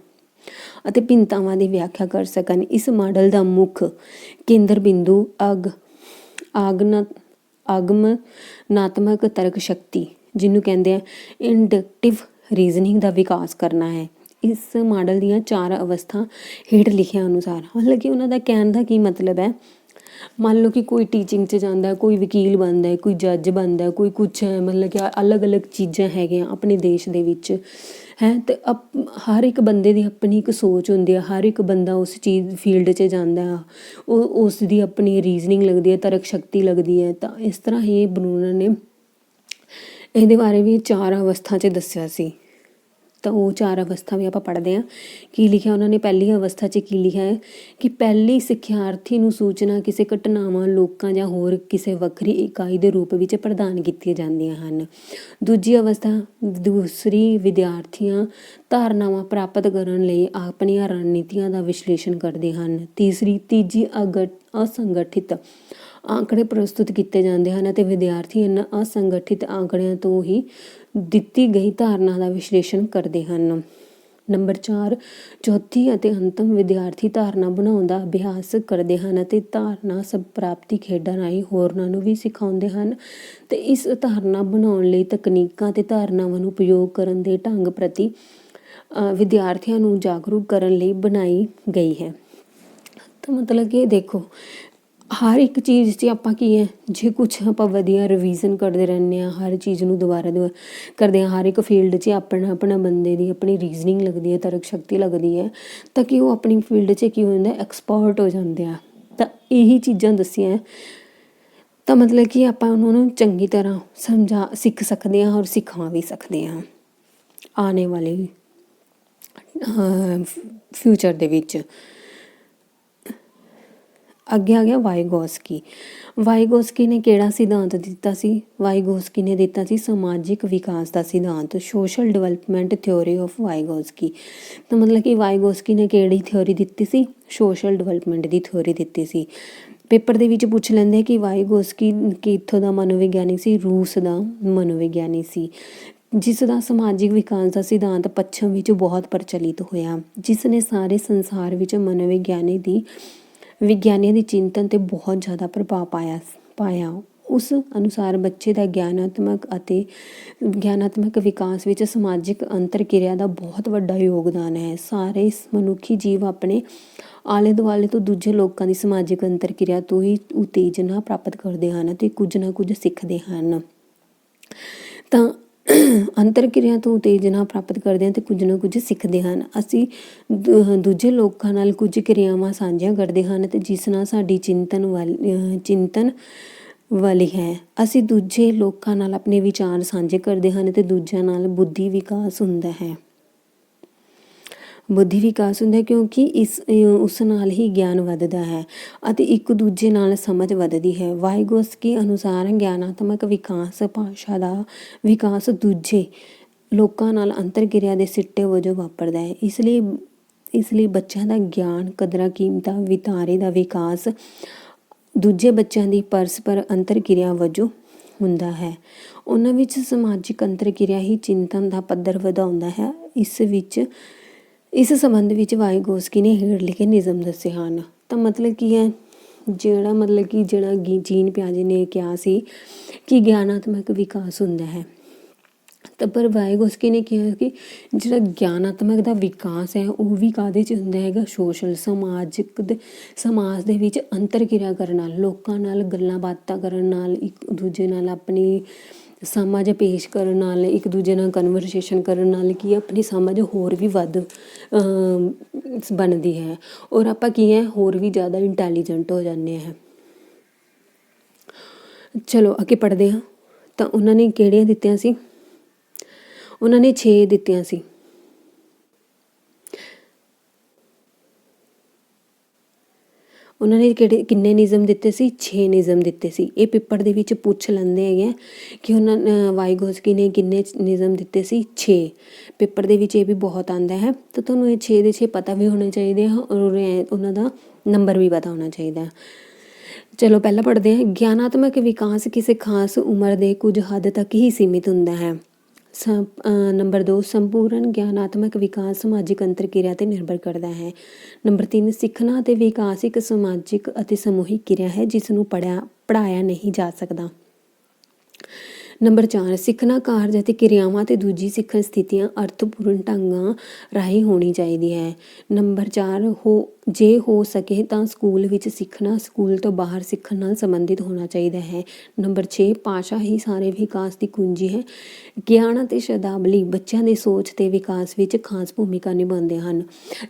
ਅਤੇ ਭਿੰਨਤਾਵਾਂ ਦੀ ਵਿਆਖਿਆ ਕਰ ਸਕਣ। ਇਸ ਮਾਡਲ ਦਾ ਮੁੱਖ ਕੇਂਦਰ ਬਿੰਦੂ ਆਗਮਨਾਤਮਕ ਤਰਕ ਸ਼ਕਤੀ, ਜਿਹਨੂੰ ਕਹਿੰਦੇ ਆ ਇੰਡਕਟਿਵ ਰੀਜ਼ਨਿੰਗ ਦਾ ਵਿਕਾਸ ਕਰਨਾ ਹੈ। ਇਸ ਮਾਡਲ ਦੀਆਂ 4 ਅਵਸਥਾ ਹੇਠ ਲਿਖਿਆ ਅਨੁਸਾਰ। ਮਤਲਬ ਕਿ ਉਹਨਾਂ ਦਾ ਕਹਿਣ ਦਾ ਕੀ ਮਤਲਬ ਹੈ, ਮੰਨ ਲਓ ਕਿ ਕੋਈ ਟੀਚਿੰਗ 'ਚ ਜਾਂਦਾ, ਕੋਈ ਵਕੀਲ ਬਣਦਾ, ਕੋਈ ਜੱਜ ਬਣਦਾ, ਕੋਈ ਕੁਛ ਹੈ। ਮਤਲਬ ਕਿ ਅਲੱਗ-ਅਲੱਗ ਚੀਜ਼ਾਂ ਹੈਗੀਆਂ ਆਪਣੇ ਦੇਸ਼ ਦੇ ਵਿੱਚ ਹੈ। ਅਤੇ ਹਰ ਇੱਕ ਬੰਦੇ ਦੀ ਆਪਣੀ ਇੱਕ ਸੋਚ ਹੁੰਦੀ ਆ। ਹਰ ਇੱਕ ਬੰਦਾ ਉਸ ਚੀਜ਼ ਫੀਲਡ 'ਚ ਜਾਂਦਾ, ਉਹ ਉਸ ਦੀ ਆਪਣੀ ਰੀਜ਼ਨਿੰਗ ਲੱਗਦੀ ਹੈ, ਤਰਕ ਸ਼ਕਤੀ ਲੱਗਦੀ ਹੈ। ਤਾਂ ਇਸ ਤਰ੍ਹਾਂ ਹੀ ਬਰੂਨਰ ਨੇ ਇਹਦੇ ਬਾਰੇ ਵੀ 4 ਅਵਸਥਾ 'ਚ ਦੱਸਿਆ ਸੀ। ਤਾਂ ਉਹ 4 ਅਵਸਥਾ ਵੀ ਆਪਾਂ ਪੜ੍ਹਦੇ ਹਾਂ। ਕੀ ਲਿਖਿਆ ਉਹਨਾਂ ਨੇ ਪਹਿਲੀ ਅਵਸਥਾ 'ਚ ਕੀ ਲਿਖਿਆ ਹੈ ਕਿ ਪਹਿਲੀ ਸਿੱਖਿਆਰਥੀ ਨੂੰ ਸੂਚਨਾ ਕਿਸੇ ਘਟਨਾਵਾਂ, ਲੋਕਾਂ ਜਾਂ ਹੋਰ ਕਿਸੇ ਵੱਖਰੀ ਇਕਾਈ ਦੇ ਰੂਪ ਵਿੱਚ ਪ੍ਰਦਾਨ ਕੀਤੀਆਂ ਜਾਂਦੀਆਂ ਹਨ। ਦੂਸਰੀ ਵਿਦਿਆਰਥੀਆਂ ਧਾਰਨਾਵਾਂ ਪ੍ਰਾਪਤ ਕਰਨ ਲਈ ਆਪਣੀਆਂ ਰਣਨੀਤੀਆਂ ਦਾ ਵਿਸ਼ਲੇਸ਼ਣ ਕਰਦੇ ਹਨ। ਤੀਜੀ ਅਸੰਗਠਿਤ ਆਂਕੜੇ ਪ੍ਰਸਤੁਤ ਕੀਤੇ ਜਾਂਦੇ ਹਨ ਅਤੇ ਵਿਦਿਆਰਥੀ ਇਹਨਾਂ ਅਸੰਗਠਿਤ ਆਂਕੜਿਆਂ ਤੋਂ ਹੀ ਦਿੱਤੀ ਗਈ ਧਾਰਨਾ ਦਾ ਵਿਸ਼ਲੇਸ਼ਣ ਕਰਦੇ ਹਨ। ਨੰਬਰ 4 ਚੌਥੀ ਅਤੇ ਅੰਤਮ ਵਿਦਿਆਰਥੀ ਧਾਰਨਾ ਬਣਾਉਣ ਦਾ ਅਭਿਆਸ ਕਰਦੇ ਹਨ ਅਤੇ ਧਾਰਨਾ ਪ੍ਰਾਪਤੀ ਖੇਡਾਂ ਰਾਹੀਂ ਹੋਰਨਾਂ ਨੂੰ ਵੀ ਸਿਖਾਉਂਦੇ ਹਨ। ਤੇ ਇਸ ਧਾਰਨਾ ਬਣਾਉਣ ਲਈ ਤਕਨੀਕਾਂ ਅਤੇ ਧਾਰਨਾਵਾਂ ਨੂੰ ਉਪਯੋਗ ਕਰਨ ਦੇ ਢੰਗ ਪ੍ਰਤੀ ਵਿਦਿਆਰਥੀਆਂ ਨੂੰ ਜਾਗਰੂਕ ਕਰਨ ਲਈ ਬਣਾਈ ਗਈ ਹੈ। ਤਾਂ ਮਤਲਬ ਕਿ ਦੇਖੋ, ਹਰ ਇੱਕ ਚੀਜ਼ 'ਚ ਆਪਾਂ ਕੀ ਹੈ, ਜੇ ਕੁਛ ਆਪਾਂ ਵਧੀਆ ਰਿਵੀਜ਼ਨ ਕਰਦੇ ਰਹਿੰਦੇ ਹਾਂ, ਹਰ ਚੀਜ਼ ਨੂੰ ਦੁਬਾਰਾ ਕਰਦੇ ਹਾਂ, ਹਰ ਇੱਕ ਫੀਲਡ 'ਚ ਆਪਣਾ ਬੰਦੇ ਦੀ ਆਪਣੀ ਰੀਜ਼ਨਿੰਗ ਲੱਗਦੀ ਹੈ, ਤਰਕ ਸ਼ਕਤੀ ਲੱਗਦੀ ਹੈ, ਤਾਂ ਕਿ ਉਹ ਆਪਣੀ ਫੀਲਡ 'ਚ ਕੀ ਹੋ ਜਾਂਦਾ, ਐਕਸਪਰਟ ਹੋ ਜਾਂਦੇ ਆ। ਤਾਂ ਇਹੀ ਚੀਜ਼ਾਂ ਦੱਸੀਆਂ ਤਾਂ ਮਤਲਬ ਕਿ ਆਪਾਂ ਉਹਨਾਂ ਨੂੰ ਚੰਗੀ ਤਰ੍ਹਾਂ ਸਿੱਖ ਸਕਦੇ ਹਾਂ ਔਰ ਸਿਖਾ ਵੀ ਸਕਦੇ ਹਾਂ ਆਉਣ ਵਾਲੇ ਫਿਊਚਰ ਦੇ ਵਿੱਚ। ਅੱਗੇ ਆ ਗਿਆ ਵਾਈਗੋਸਕੀ ਨੇ ਕਿਹੜਾ ਸਿਧਾਂਤ ਦਿੱਤਾ ਸੀ? ਵਾਈਗੋਸਕੀ ਨੇ ਦਿੱਤਾ ਸੀ ਸਮਾਜਿਕ ਵਿਕਾਸ ਦਾ ਸਿਧਾਂਤ, ਸੋਸ਼ਲ ਡਿਵੈਲਪਮੈਂਟ ਥਿਊਰੀ ਆਫ ਵਾਈਗੋਸਕੀ। ਤਾਂ ਮਤਲਬ ਕਿ ਵਾਈਗੋਸਕੀ ਨੇ ਕਿਹੜੀ ਥਿਊਰੀ ਦਿੱਤੀ ਸੀ? ਸੋਸ਼ਲ ਡਿਵੈਲਪਮੈਂਟ ਦੀ ਥਿਊਰੀ ਦਿੱਤੀ ਸੀ। ਪੇਪਰ ਦੇ ਵਿੱਚ ਪੁੱਛ ਲੈਂਦੇ ਕਿ ਵਾਈਗੋਸਕੀ ਕਿੱਥੋਂ ਦਾ ਮਨੋਵਿਗਿਆਨੀ ਸੀ? ਰੂਸ ਦਾ ਮਨੋਵਿਗਿਆਨੀ ਸੀ, ਜਿਸ ਦਾ ਸਮਾਜਿਕ ਵਿਕਾਸ ਦਾ ਸਿਧਾਂਤ ਪੱਛਮ ਵਿੱਚ ਬਹੁਤ ਪ੍ਰਚਲਿਤ ਹੋਇਆ, ਜਿਸ ਨੇ ਸਾਰੇ ਸੰਸਾਰ ਵਿੱਚ ਵਿਗਿਆਨੀਆਂ ਦੀ ਚਿੰਤਨ 'ਤੇ ਬਹੁਤ ਜ਼ਿਆਦਾ ਪ੍ਰਭਾਵ ਪਾਇਆ। ਉਸ ਅਨੁਸਾਰ ਬੱਚੇ ਦਾ ਗਿਆਨਾਤਮਕ ਵਿਕਾਸ ਵਿੱਚ ਸਮਾਜਿਕ ਅੰਤਰਕਿਰਿਆ ਦਾ ਬਹੁਤ ਵੱਡਾ ਯੋਗਦਾਨ ਹੈ। ਸਾਰੇ ਮਨੁੱਖੀ ਜੀਵ ਆਪਣੇ ਆਲੇ ਦੁਆਲੇ ਤੋਂ ਦੂਜੇ ਲੋਕਾਂ ਦੀ ਸਮਾਜਿਕ ਅੰਤਰਕਿਰਿਆ ਤੋਂ ਹੀ ਉਤੇਜਨਾ ਪ੍ਰਾਪਤ ਕਰਦੇ ਹਨ ਅਤੇ ਕੁਝ ਨਾ ਕੁਝ ਸਿੱਖਦੇ ਹਨ। ਤਾਂ ਅੰਤਰਕਿਰਿਆ ਤੋਂ ਉਤੇਜਨਾ ਪ੍ਰਾਪਤ ਕਰਦੇ ਹਨ ਅਤੇ ਕੁਝ ਨਾ ਕੁਝ ਸਿੱਖਦੇ ਹਨ। ਅਸੀਂ ਦੂਜੇ ਲੋਕਾਂ ਨਾਲ ਕੁਝ ਕਿਰਿਆਵਾਂ ਸਾਂਝੀਆਂ ਕਰਦੇ ਹਨ ਅਤੇ ਜਿਸ ਨਾਲ ਸਾਡੀ ਚਿੰਤਨ ਵਾਲੀ ਹੈ। ਅਸੀਂ ਦੂਜੇ ਲੋਕਾਂ ਨਾਲ ਆਪਣੇ ਵਿਚਾਰ ਸਾਂਝੇ ਕਰਦੇ ਹਨ ਅਤੇ ਦੂਜਿਆਂ ਨਾਲ ਬੁੱਧੀ ਵਿਕਾਸ ਹੁੰਦਾ ਹੈ। ਬੁੱਧੀ ਵਿਕਾਸ ਹੁੰਦਾ ਕਿਉਂਕਿ ਉਸ ਨਾਲ ਹੀ ਗਿਆਨ ਵੱਧਦਾ ਹੈ ਅਤੇ ਇੱਕ ਦੂਜੇ ਨਾਲ ਸਮਝ ਵੱਧਦੀ ਹੈ। ਵਾਈਗੋਸਕੀ ਅਨੁਸਾਰ ਗਿਆਨਾਤਮਕ ਵਿਕਾਸ ਭਾਸ਼ਾ ਦਾ ਵਿਕਾਸ ਦੂਜੇ ਲੋਕਾਂ ਨਾਲ ਅੰਤਰਕਿਰਿਆ ਦੇ ਸਿੱਟੇ ਵਜੋਂ ਵਾਪਰਦਾ ਹੈ। ਇਸ ਲਈ ਬੱਚਿਆਂ ਦਾ ਗਿਆਨ, ਕਦਰਾਂ ਕੀਮਤਾਂ, ਵਿਤਾਰੇ ਦਾ ਵਿਕਾਸ ਦੂਜੇ ਬੱਚਿਆਂ ਦੀ ਪਰਸਪਰ ਅੰਤਰਕਿਰਿਆ ਵਜੋਂ ਹੁੰਦਾ ਹੈ। ਉਹਨਾਂ ਵਿੱਚ ਸਮਾਜਿਕ ਅੰਤਰਕਿਰਿਆ ਹੀ ਚਿੰਤਨ ਦਾ ਪੱਧਰ ਵਧਾਉਂਦਾ ਹੈ। ਇਸ ਸੰਬੰਧ ਵਿੱਚ ਵਾਈਗੋਸਕੀ ਨੇ ਹੇਠ ਲਿਖੇ ਨਿਯਮ ਦੱਸੇ ਹਨ। ਤਾਂ ਮਤਲਬ ਕੀ ਹੈ, ਜਿਹੜਾ ਜੀਨ ਪਿਆਜੇ ਨੇ ਕਿਹਾ ਸੀ ਕਿ ਗਿਆਨਾਤਮਕ ਵਿਕਾਸ ਹੁੰਦਾ ਹੈ, ਤਾਂ ਪਰ ਵਾਈਗੋਸਕੀ ਨੇ ਕਿਹਾ ਕਿ ਜਿਹੜਾ ਗਿਆਨਾਤਮਕ ਦਾ ਵਿਕਾਸ ਹੈ ਉਹ ਵੀ ਕਾਹਦੇ 'ਚ ਹੁੰਦਾ ਹੈਗਾ, ਸੋਸ਼ਲ ਸਮਾਜ ਦੇ ਵਿੱਚ ਅੰਤਰਕਿਰਿਆ ਕਰਨ ਨਾਲ, ਲੋਕਾਂ ਨਾਲ ਗੱਲਾਂ ਬਾਤਾਂ ਕਰਨ ਨਾਲ, ਇੱਕ ਦੂਜੇ ਨਾਲ ਆਪਣੀ ਸਮਝ ਪੇਸ਼ ਕਰਨ ਨਾਲ, ਇੱਕ ਦੂਜੇ ਨਾਲ ਕਨਵਰਸੇਸ਼ਨ ਕਰਨ ਨਾਲ ਕੀ ਆਪਣੀ ਸਮਝ ਹੋਰ ਵੀ ਵੱਧ ਬਣਦੀ ਹੈ ਔਰ ਆਪਾਂ ਕੀ ਹੈ ਹੋਰ ਵੀ ਜ਼ਿਆਦਾ ਇੰਟੈਲੀਜੈਂਟ ਹੋ ਜਾਂਦੇ ਹਾਂ। ਚਲੋ ਅੱਗੇ ਪੜ੍ਹਦੇ ਹਾਂ। ਤਾਂ ਉਹਨਾਂ ਨੇ ਕਿਹੜੀਆਂ ਦਿੱਤੀਆਂ ਸੀ? ਉਹਨਾਂ ਨੇ 6 ਦਿੱਤੀਆਂ ਸੀ। ਉਹਨਾਂ ਨੇ ਕਿੰਨੇ ਨਿਯਮ ਦਿੱਤੇ ਸੀ? 6 ਨਿਯਮ ਦਿੱਤੇ ਸੀ। ਇਹ ਪੇਪਰ ਦੇ ਵਿੱਚ ਪੁੱਛ ਲੈਂਦੇ ਹੈਗੇ ਕਿ ਵਾਈਗੋਸਕੀ ਨੇ ਕਿੰਨੇ ਨਿਯਮ ਦਿੱਤੇ ਸੀ? 6। ਪੇਪਰ ਦੇ ਵਿੱਚ ਇਹ ਵੀ ਬਹੁਤ ਆਉਂਦਾ ਹੈ, ਤਾਂ ਤੁਹਾਨੂੰ ਇਹ 6 ਦੇ 6 ਪਤਾ ਵੀ ਹੋਣੇ ਚਾਹੀਦੇ ਆ ਔਰ ਉਹਨਾਂ ਦਾ ਨੰਬਰ ਵੀ ਪਤਾ ਹੋਣਾ ਚਾਹੀਦਾ। ਚਲੋ ਪਹਿਲਾਂ ਪੜ੍ਹਦੇ ਹਾਂ। ਗਿਆਨਾਤਮਕ ਵਿਕਾਸ ਕਿਸੇ ਖਾਸ ਉਮਰ ਦੇ ਕੁਝ ਹੱਦ ਤੱਕ ਹੀ ਸੀਮਿਤ ਹੁੰਦਾ ਹੈ। ਨੰਬਰ 2, ਸੰਪੂਰਨ ਗਿਆਨਾਤਮਕ ਵਿਕਾਸ ਸਮਾਜਿਕ ਅੰਤਰਕਿਰਿਆ 'ਤੇ ਨਿਰਭਰ ਕਰਦਾ ਹੈ। ਨੰਬਰ 3, ਸਿੱਖਣਾ ਅਤੇ ਵਿਕਾਸ ਇੱਕ ਸਮਾਜਿਕ ਅਤੇ ਸਮੂਹਿਕ ਕਿਰਿਆ ਹੈ ਜਿਸ ਨੂੰ ਪੜ੍ਹਾਇਆ ਨਹੀਂ ਜਾ ਸਕਦਾ। ਨੰਬਰ 4, ਸਿੱਖਣਾ ਕਾਰਜ ਅਤੇ ਕਿਰਿਆਵਾਂ ਅਤੇ ਦੂਜੀ ਸਿੱਖਣ ਸਥਿਤੀਆਂ ਅਰਥਪੂਰਨ ਢੰਗਾਂ ਰਾਹੀਂ ਹੋਣੀ ਚਾਹੀਦੀ ਹੈ। ਨੰਬਰ 4, ਜੇ ਹੋ ਸਕੇ ਤਾਂ ਸਕੂਲ ਵਿੱਚ ਸਿੱਖਣਾ ਸਕੂਲ ਤੋਂ ਬਾਹਰ ਸਿੱਖਣ ਨਾਲ ਸੰਬੰਧਿਤ ਹੋਣਾ ਚਾਹੀਦਾ ਹੈ। ਨੰਬਰ 6, ਭਾਸ਼ਾ ਹੀ ਸਾਰੇ ਵਿਕਾਸ ਦੀ ਕੁੰਜੀ ਹੈ। ਗਿਆਨ ਅਤੇ ਸ਼ਬਦਾਵਲੀ ਬੱਚਿਆਂ ਦੀ ਸੋਚ ਅਤੇ ਵਿਕਾਸ ਵਿੱਚ ਖਾਸ ਭੂਮਿਕਾ ਨਿਭਾਉਂਦੇ ਹਨ।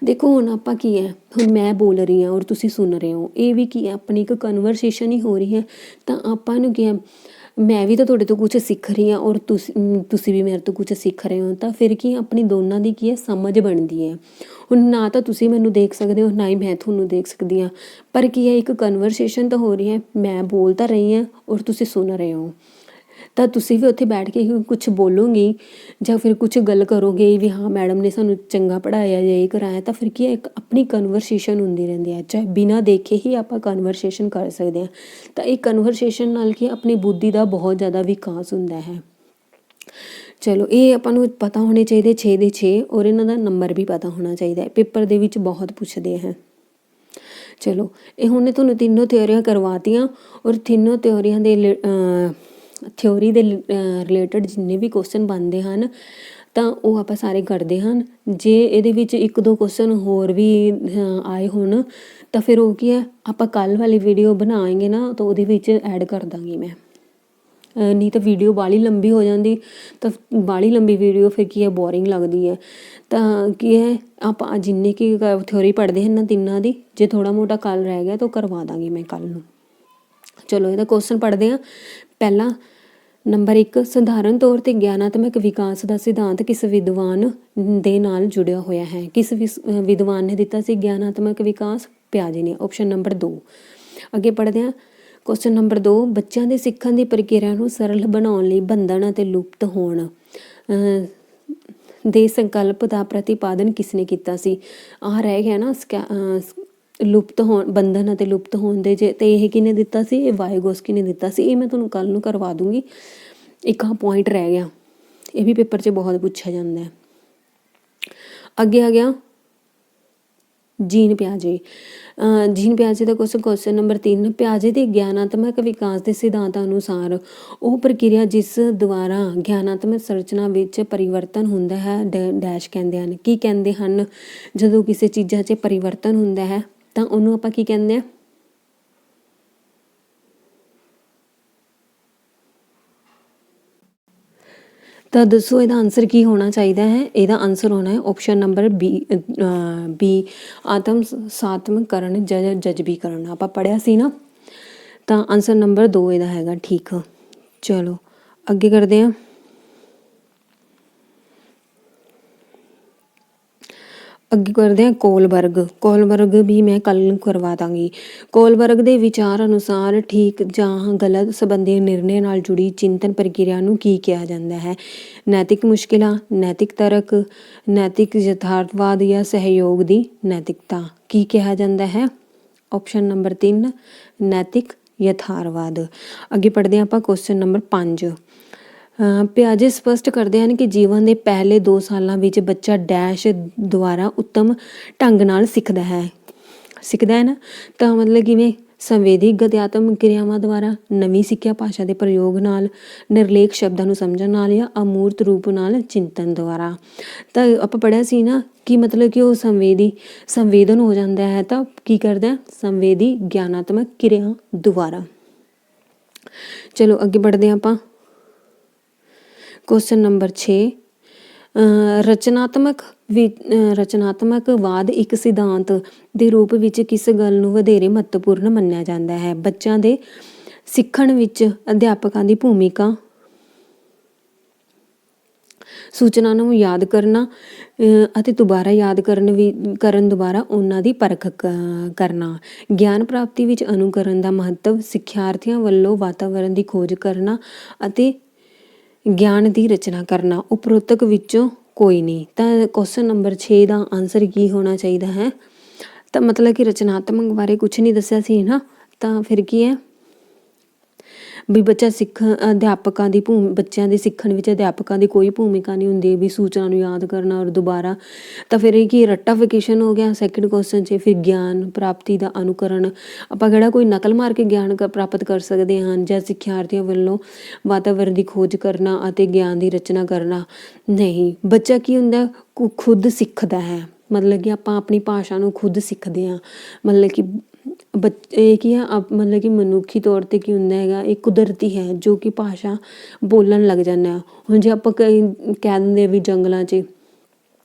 ਦੇਖੋ ਹੁਣ ਆਪਾਂ ਕੀ ਹੈ, ਹੁਣ ਮੈਂ ਬੋਲ ਰਹੀ ਹਾਂ ਔਰ ਤੁਸੀਂ ਸੁਣ ਰਹੇ ਹੋ, ਇਹ ਵੀ ਕੀ ਹੈ ਆਪਣੀ ਇੱਕ ਕਨਵਰਸੇਸ਼ਨ ਹੀ ਹੋ ਰਹੀ ਹੈ। ਤਾਂ ਆਪਾਂ ਨੂੰ ਕੀ ਹੈ, ਮੈਂ ਵੀ ਤਾਂ ਤੁਹਾਡੇ ਤੋਂ ਕੁਛ ਸਿੱਖ ਰਹੀ ਹਾਂ ਔਰ ਤੁਸੀਂ ਵੀ ਮੇਰੇ ਤੋਂ ਕੁਛ ਸਿੱਖ ਰਹੇ ਹੋ। ਤਾਂ ਫਿਰ ਕੀ ਆਪਣੀ ਦੋਨਾਂ ਦੀ ਕੀ ਹੈ ਸਮਝ ਬਣਦੀ ਹੈ। ਹੁਣ ਨਾ ਤਾਂ ਤੁਸੀਂ ਮੈਨੂੰ ਦੇਖ ਸਕਦੇ ਹੋ, ਨਾ ਹੀ ਮੈਂ ਤੁਹਾਨੂੰ ਦੇਖ ਸਕਦੀ ਹਾਂ, ਪਰ ਕੀ ਹੈ ਇੱਕ ਕਨਵਰਸੇਸ਼ਨ ਤਾਂ ਹੋ ਰਹੀ ਹੈ। ਮੈਂ ਬੋਲ ਤਾਂ ਰਹੀ ਹਾਂ ਔਰ ਤੁਸੀਂ ਸੁਣ ਰਹੇ ਹੋ। ਤਾਂ ਤੁਸੀਂ ਵੀ ਉੱਥੇ ਬੈਠ ਕੇ ਕੁਛ ਬੋਲੋਗੇ ਜਾਂ ਫਿਰ ਕੁਛ ਗੱਲ ਕਰੋਗੇ ਵੀ ਹਾਂ ਮੈਡਮ ਨੇ ਸਾਨੂੰ ਚੰਗਾ ਪੜ੍ਹਾਇਆ ਜਾਂ ਇਹ ਕਰਾਇਆ, ਤਾਂ ਫਿਰ ਕੀ ਹੈ ਇੱਕ ਆਪਣੀ ਕਨਵਰਸੇਸ਼ਨ ਹੁੰਦੀ ਰਹਿੰਦੀ ਹੈ। ਚਾਹੇ ਬਿਨਾਂ ਦੇਖੇ ਹੀ ਆਪਾਂ ਕਨਵਰਸੇਸ਼ਨ ਕਰ ਸਕਦੇ ਹਾਂ। ਤਾਂ ਇਹ ਕਨਵਰਸੇਸ਼ਨ ਨਾਲ ਕੀ ਆਪਣੀ ਬੁੱਧੀ ਦਾ ਬਹੁਤ ਜ਼ਿਆਦਾ ਵਿਕਾਸ ਹੁੰਦਾ ਹੈ। ਚਲੋ ਇਹ ਆਪਾਂ ਨੂੰ ਪਤਾ ਹੋਣੇ ਚਾਹੀਦੇ 6 ਦੇ 6 ਔਰ ਇਹਨਾਂ ਦਾ ਨੰਬਰ ਵੀ ਪਤਾ ਹੋਣਾ ਚਾਹੀਦਾ ਹੈ। ਪੇਪਰ ਦੇ ਵਿੱਚ ਬਹੁਤ ਪੁੱਛਦੇ ਹੈ। ਚਲੋ ਇਹ ਹੁਣ ਨੇ ਤੁਹਾਨੂੰ ਤਿੰਨੋਂ ਥਿਊਰੀਆਂ ਕਰਵਾਤੀਆਂ ਔਰ ਤਿੰਨੋਂ ਥਿਊਰੀ ਦੇ ਰਿਲੇਟਡ ਜਿੰਨੇ ਵੀ ਕੁਐਸਚਨ ਬਣਦੇ ਹਨ ਤਾਂ ਉਹ ਆਪਾਂ ਸਾਰੇ ਕਰਦੇ ਹਨ। ਜੇ ਇਹਦੇ ਵਿੱਚ 1-2 ਕੁਐਸਚਨ ਹੋਰ ਵੀ ਆਏ ਹੋਣ ਤਾਂ ਫਿਰ ਉਹ ਕੀ ਹੈ ਆਪਾਂ ਕੱਲ੍ਹ ਵਾਲੀ ਵੀਡੀਓ ਬਣਾਏਂਗੇ ਨਾ, ਤਾਂ ਉਹਦੇ ਵਿੱਚ ਐਡ ਕਰ ਦਾਂਗੀ ਮੈਂ। ਨਹੀਂ ਤਾਂ ਵੀਡੀਓ ਬਾਹਲੀ ਲੰਬੀ ਹੋ ਜਾਂਦੀ, ਤਾਂ ਬਾਹਲੀ ਲੰਬੀ ਵੀਡੀਓ ਫਿਰ ਕੀ ਹੈ ਬੋਰਿੰਗ ਲੱਗਦੀ ਹੈ। ਤਾਂ ਕੀ ਹੈ ਆਪਾਂ ਜਿੰਨੀ ਕੀ ਥਿਊਰੀ ਪੜ੍ਹਦੇ ਹਨ ਤਿੰਨਾਂ ਦੀ, ਜੇ ਥੋੜ੍ਹਾ ਮੋਟਾ ਕੱਲ੍ਹ ਰਹਿ ਗਿਆ ਤਾਂ ਉਹ ਕਰਵਾ ਦਾਂਗੀ ਮੈਂ ਕੱਲ੍ਹ ਨੂੰ। ਚਲੋ ਇਹਦਾ ਕੁਐਸਚਨ ਪੜ੍ਹਦੇ ਹਾਂ। ਪਹਿਲਾ ਨੰਬਰ 1, ਸਧਾਰਨ ਤੌਰ 'ਤੇ ਗਿਆਨਾਤਮਕ ਵਿਕਾਸ ਦਾ ਸਿਧਾਂਤ ਕਿਸ ਵਿਦਵਾਨ ਦੇ ਨਾਲ ਜੁੜਿਆ ਹੋਇਆ ਹੈ? ਕਿਸ ਵਿਦਵਾਨ ਨੇ ਦਿੱਤਾ ਸੀ ਗਿਆਨਾਤਮਕ ਵਿਕਾਸ? ਪਿਆਜੇ ਨੇ। Option number 2। ਅੱਗੇ ਪੜ੍ਹਦੇ ਹਾਂ। ਕੁਐਸਚਨ ਨੰਬਰ 2, ਬੱਚਿਆਂ ਦੇ ਸਿੱਖਣ ਦੀ ਪ੍ਰਕਿਰਿਆ ਨੂੰ ਸਰਲ ਬਣਾਉਣ ਲਈ ਬੰਧਨ ਅਤੇ ਲੁਪਤ ਹੋਣ ਦੇ ਸੰਕਲਪ ਦਾ ਪ੍ਰਤੀਪਾਦਨ ਕਿਸ ਨੇ ਕੀਤਾ ਸੀ? ਆਹ ਰਹਿ ਗਿਆ ਨਾ ਬੰਧਨ ਅਤੇ ਲੁਪਤ ਹੋਣ ਦੇ ਜੇ, ਤੇ ਇਹ ਕਿਹਨੇ ਦਿੱਤਾ ਸੀ? ਇਹ ਵਾਈਗੋਸਕੀ ਨੇ ਦਿੱਤਾ ਸੀ। ਇਹ ਮੈਂ ਤੁਹਾਨੂੰ ਕੱਲ੍ਹ ਨੂੰ ਕਰਵਾ ਦੂੰਗੀ। ਇੱਕ ਆਹ ਪੁਆਇੰਟ ਰਹਿ ਗਿਆ, ਇਹ ਵੀ ਪੇਪਰ 'ਚ ਬਹੁਤ ਪੁੱਛਿਆ ਜਾਂਦਾ ਹੈ। ਅੱਗੇ ਆ ਗਿਆ ਜੀਨ ਪਿਆਜੇ। ਜੀਨ ਪਿਆਜੇ ਦਾ ਕੁਐਸਚਨ ਨੰਬਰ 3, ਪਿਆਜੇ ਦੇ ਗਿਆਨਾਤਮਕ ਵਿਕਾਸ ਦੇ ਸਿਧਾਂਤਾਂ ਅਨੁਸਾਰ ਉਹ ਪ੍ਰਕਿਰਿਆ ਜਿਸ ਦੁਆਰਾ ਗਿਆਨਾਤਮਕ ਸੰਰਚਨਾ ਵਿੱਚ ਪਰਿਵਰਤਨ ਹੁੰਦਾ ਹੈ ਡੈਸ਼ ਕਹਿੰਦੇ ਹਨ। ਕੀ ਕਹਿੰਦੇ ਹਨ? ਜਦੋਂ ਕਿਸੇ ਚੀਜ਼ਾਂ 'ਚ ਪਰਿਵਰਤਨ ਹੁੰਦਾ ਹੈ ਤਾਂ ਉਹਨੂੰ ਆਪਾਂ ਕੀ ਕਹਿੰਦੇ ਹਾਂ? ਤਾਂ ਦੱਸੋ ਇਹਦਾ ਆਨਸਰ ਕੀ ਹੋਣਾ ਚਾਹੀਦਾ ਹੈ? ਇਹਦਾ ਆਨਸਰ ਹੋਣਾ ਹੈ ਆਪਸ਼ਨ ਨੰਬਰ ਬੀ ਆਤਮ ਸਾਤਮਕਰਨ ਜਜ਼ਬੀਕਰਨ। ਆਪਾਂ ਪੜ੍ਹਿਆ ਸੀ ਨਾ। ਤਾਂ ਆਨਸਰ ਨੰਬਰ 2 ਇਹਦਾ ਹੈਗਾ ਠੀਕ। ਚਲੋ ਅੱਗੇ ਕਰਦੇ ਹਾਂ। ਅੱਗੇ ਕਰਦੇ ਹਾਂ ਕੋਲਬਰਗ। ਕੋਲਬਰਗ ਵੀ ਮੈਂ ਕੱਲ੍ਹ ਨੂੰ ਕਰਵਾ ਦਾਂਗੀ। ਕੋਲਬਰਗ ਦੇ ਵਿਚਾਰ ਅਨੁਸਾਰ ਠੀਕ ਜਾਂ ਗਲਤ ਸੰਬੰਧੀ ਨਿਰਣੇ ਨਾਲ ਜੁੜੀ ਚਿੰਤਨ ਪ੍ਰਕਿਰਿਆ ਨੂੰ ਕੀ ਕਿਹਾ ਜਾਂਦਾ ਹੈ? ਨੈਤਿਕ ਮੁਸ਼ਕਿਲਾਂ, ਨੈਤਿਕ ਤਰਕ, ਨੈਤਿਕ ਯਥਾਰਥਵਾਦ ਜਾਂ ਸਹਿਯੋਗ ਦੀ ਨੈਤਿਕਤਾ। ਕੀ ਕਿਹਾ ਜਾਂਦਾ ਹੈ? ਆਪਸ਼ਨ ਨੰਬਰ 3 ਨੈਤਿਕ ਯਥਾਰਥਵਾਦ। ਅੱਗੇ ਪੜ੍ਹਦੇ ਹਾਂ ਆਪਾਂ ਕੁਐਸਚਨ ਨੰਬਰ 5। ਪਿਆਜੇ ਸਪਸ਼ਟ ਕਰਦੇ ਹਨ ਕਿ ਜੀਵਨ ਦੇ ਪਹਿਲੇ 2 ਸਾਲਾਂ ਵਿੱਚ ਬੱਚਾ ਡੈਸ਼ ਦੁਆਰਾ ਉੱਤਮ ਢੰਗ ਨਾਲ ਸਿੱਖਦਾ ਹੈ ਨਾ। ਤਾਂ ਮਤਲਬ ਕਿਵੇਂ? ਸੰਵੇਦੀ ਗਤਿਆਤਮਕ ਕਿਰਿਆਵਾਂ ਦੁਆਰਾ, ਨਵੀਂ ਸਿੱਖਿਆ ਭਾਸ਼ਾ ਦੇ ਪ੍ਰਯੋਗ ਨਾਲ, ਨਿਰਲੇਖ ਸ਼ਬਦਾਂ ਨੂੰ ਸਮਝਣ ਨਾਲ ਜਾਂ ਅਮੂਰਤ ਰੂਪ ਨਾਲ ਚਿੰਤਨ ਦੁਆਰਾ। ਤਾਂ ਆਪਾਂ ਪੜ੍ਹਿਆ ਸੀ ਨਾ ਕਿ ਮਤਲਬ ਕਿ ਉਹ ਸੰਵੇਦਨ ਹੋ ਜਾਂਦਾ ਹੈ। ਤਾਂ ਕੀ ਕਰਦਾ? ਸੰਵੇਦੀ ਗਿਆਨਾਤਮਕ ਕਿਰਿਆ ਦੁਆਰਾ। ਚਲੋ ਅੱਗੇ ਪੜ੍ਹਦੇ ਹਾਂ ਆਪਾਂ ਕੁਐਸਚਨ ਨੰਬਰ 6। ਰਚਨਾਤਮਕਵਾਦ ਇੱਕ ਸਿਧਾਂਤ ਦੇ ਰੂਪ ਵਿੱਚ ਕਿਸ ਗੱਲ ਨੂੰ ਵਧੇਰੇ ਮਹੱਤਵਪੂਰਨ ਮੰਨਿਆ ਜਾਂਦਾ ਹੈ? ਬੱਚਿਆਂ ਦੇ ਸਿੱਖਣ ਵਿੱਚ ਅਧਿਆਪਕਾਂ ਦੀ ਭੂਮਿਕਾ, ਸੂਚਨਾ ਨੂੰ ਯਾਦ ਕਰਨਾ ਅਤੇ ਦੁਬਾਰਾ ਯਾਦ ਕਰਨ ਦੁਆਰਾ ਉਹਨਾਂ ਦੀ ਪਰਖ ਕਰਨਾ, ਗਿਆਨ ਪ੍ਰਾਪਤੀ ਵਿੱਚ ਅਨੁਕਰਨ ਦਾ ਮਹੱਤਵ, ਸਿੱਖਿਆਰਥੀਆਂ ਵੱਲੋਂ ਵਾਤਾਵਰਨ ਦੀ ਖੋਜ ਕਰਨਾ ਅਤੇ ਗਿਆਨ ਦੀ ਰਚਨਾ ਕਰਨਾ। ਉਪਰੋਕਤ ਵਿੱਚੋਂ ਕੋਈ ਨਹੀਂ। ਤਾਂ ਕੁਐਸਚਨ ਨੰਬਰ 6 ਦਾ ਆਨਸਰ ਕੀ ਹੋਣਾ ਚਾਹੀਦਾ ਹੈ? ਤਾਂ ਮਤਲਬ ਕਿ ਰਚਨਾਤਮਕ ਬਾਰੇ ਕੁਛ ਨਹੀਂ ਦੱਸਿਆ ਸੀ ਨਾ, ਤਾਂ ਫਿਰ ਕੀ ਹੈ ਵੀ ਅਧਿਆਪਕਾਂ ਦੀ ਬੱਚਿਆਂ ਦੇ ਸਿੱਖਣ ਵਿੱਚ ਅਧਿਆਪਕਾਂ ਦੀ ਕੋਈ ਭੂਮਿਕਾ ਨਹੀਂ ਹੁੰਦੀ, ਵੀ ਸੂਚਨਾ ਨੂੰ ਯਾਦ ਕਰਨਾ ਔਰ ਦੁਬਾਰਾ। ਤਾਂ ਫਿਰ ਇਹ ਕੀ ਰੱਟਾਫਿਕੇਸ਼ਨ ਹੋ ਗਿਆ ਸੈਕਿੰਡ ਕੁਐਸਚਨ 'ਚ। ਫਿਰ ਗਿਆਨ ਪ੍ਰਾਪਤੀ ਦਾ ਅਨੁਕਰਨ, ਆਪਾਂ ਕਿਹੜਾ ਕੋਈ ਨਕਲ ਮਾਰ ਕੇ ਗਿਆਨ ਪ੍ਰਾਪਤ ਕਰ ਸਕਦੇ ਹਨ? ਜਾਂ ਸਿੱਖਿਆਰਥੀਆਂ ਵੱਲੋਂ ਵਾਤਾਵਰਨ ਦੀ ਖੋਜ ਕਰਨਾ ਅਤੇ ਗਿਆਨ ਦੀ ਰਚਨਾ ਕਰਨਾ? ਨਹੀਂ, ਬੱਚਾ ਕੀ ਹੁੰਦਾ? ਖੁਦ ਸਿੱਖਦਾ ਹੈ। ਮਤਲਬ ਕਿ ਆਪਾਂ ਆਪਣੀ ਭਾਸ਼ਾ ਨੂੰ ਖੁਦ ਸਿੱਖਦੇ ਹਾਂ। ਮਤਲਬ ਕਿ ਇਹ ਕੀ ਆ ਮਤਲਬ ਕਿ ਮਨੁੱਖੀ ਤੌਰ 'ਤੇ ਕੀ ਹੁੰਦਾ ਹੈਗਾ, ਇਹ ਕੁਦਰਤੀ ਹੈ ਜੋ ਕਿ ਭਾਸ਼ਾ ਬੋਲਣ ਲੱਗ ਜਾਂਦਾ। ਹੁਣ ਜੇ ਆਪਾਂ ਕਹਿ ਦਿੰਦੇ ਵੀ ਜੰਗਲਾਂ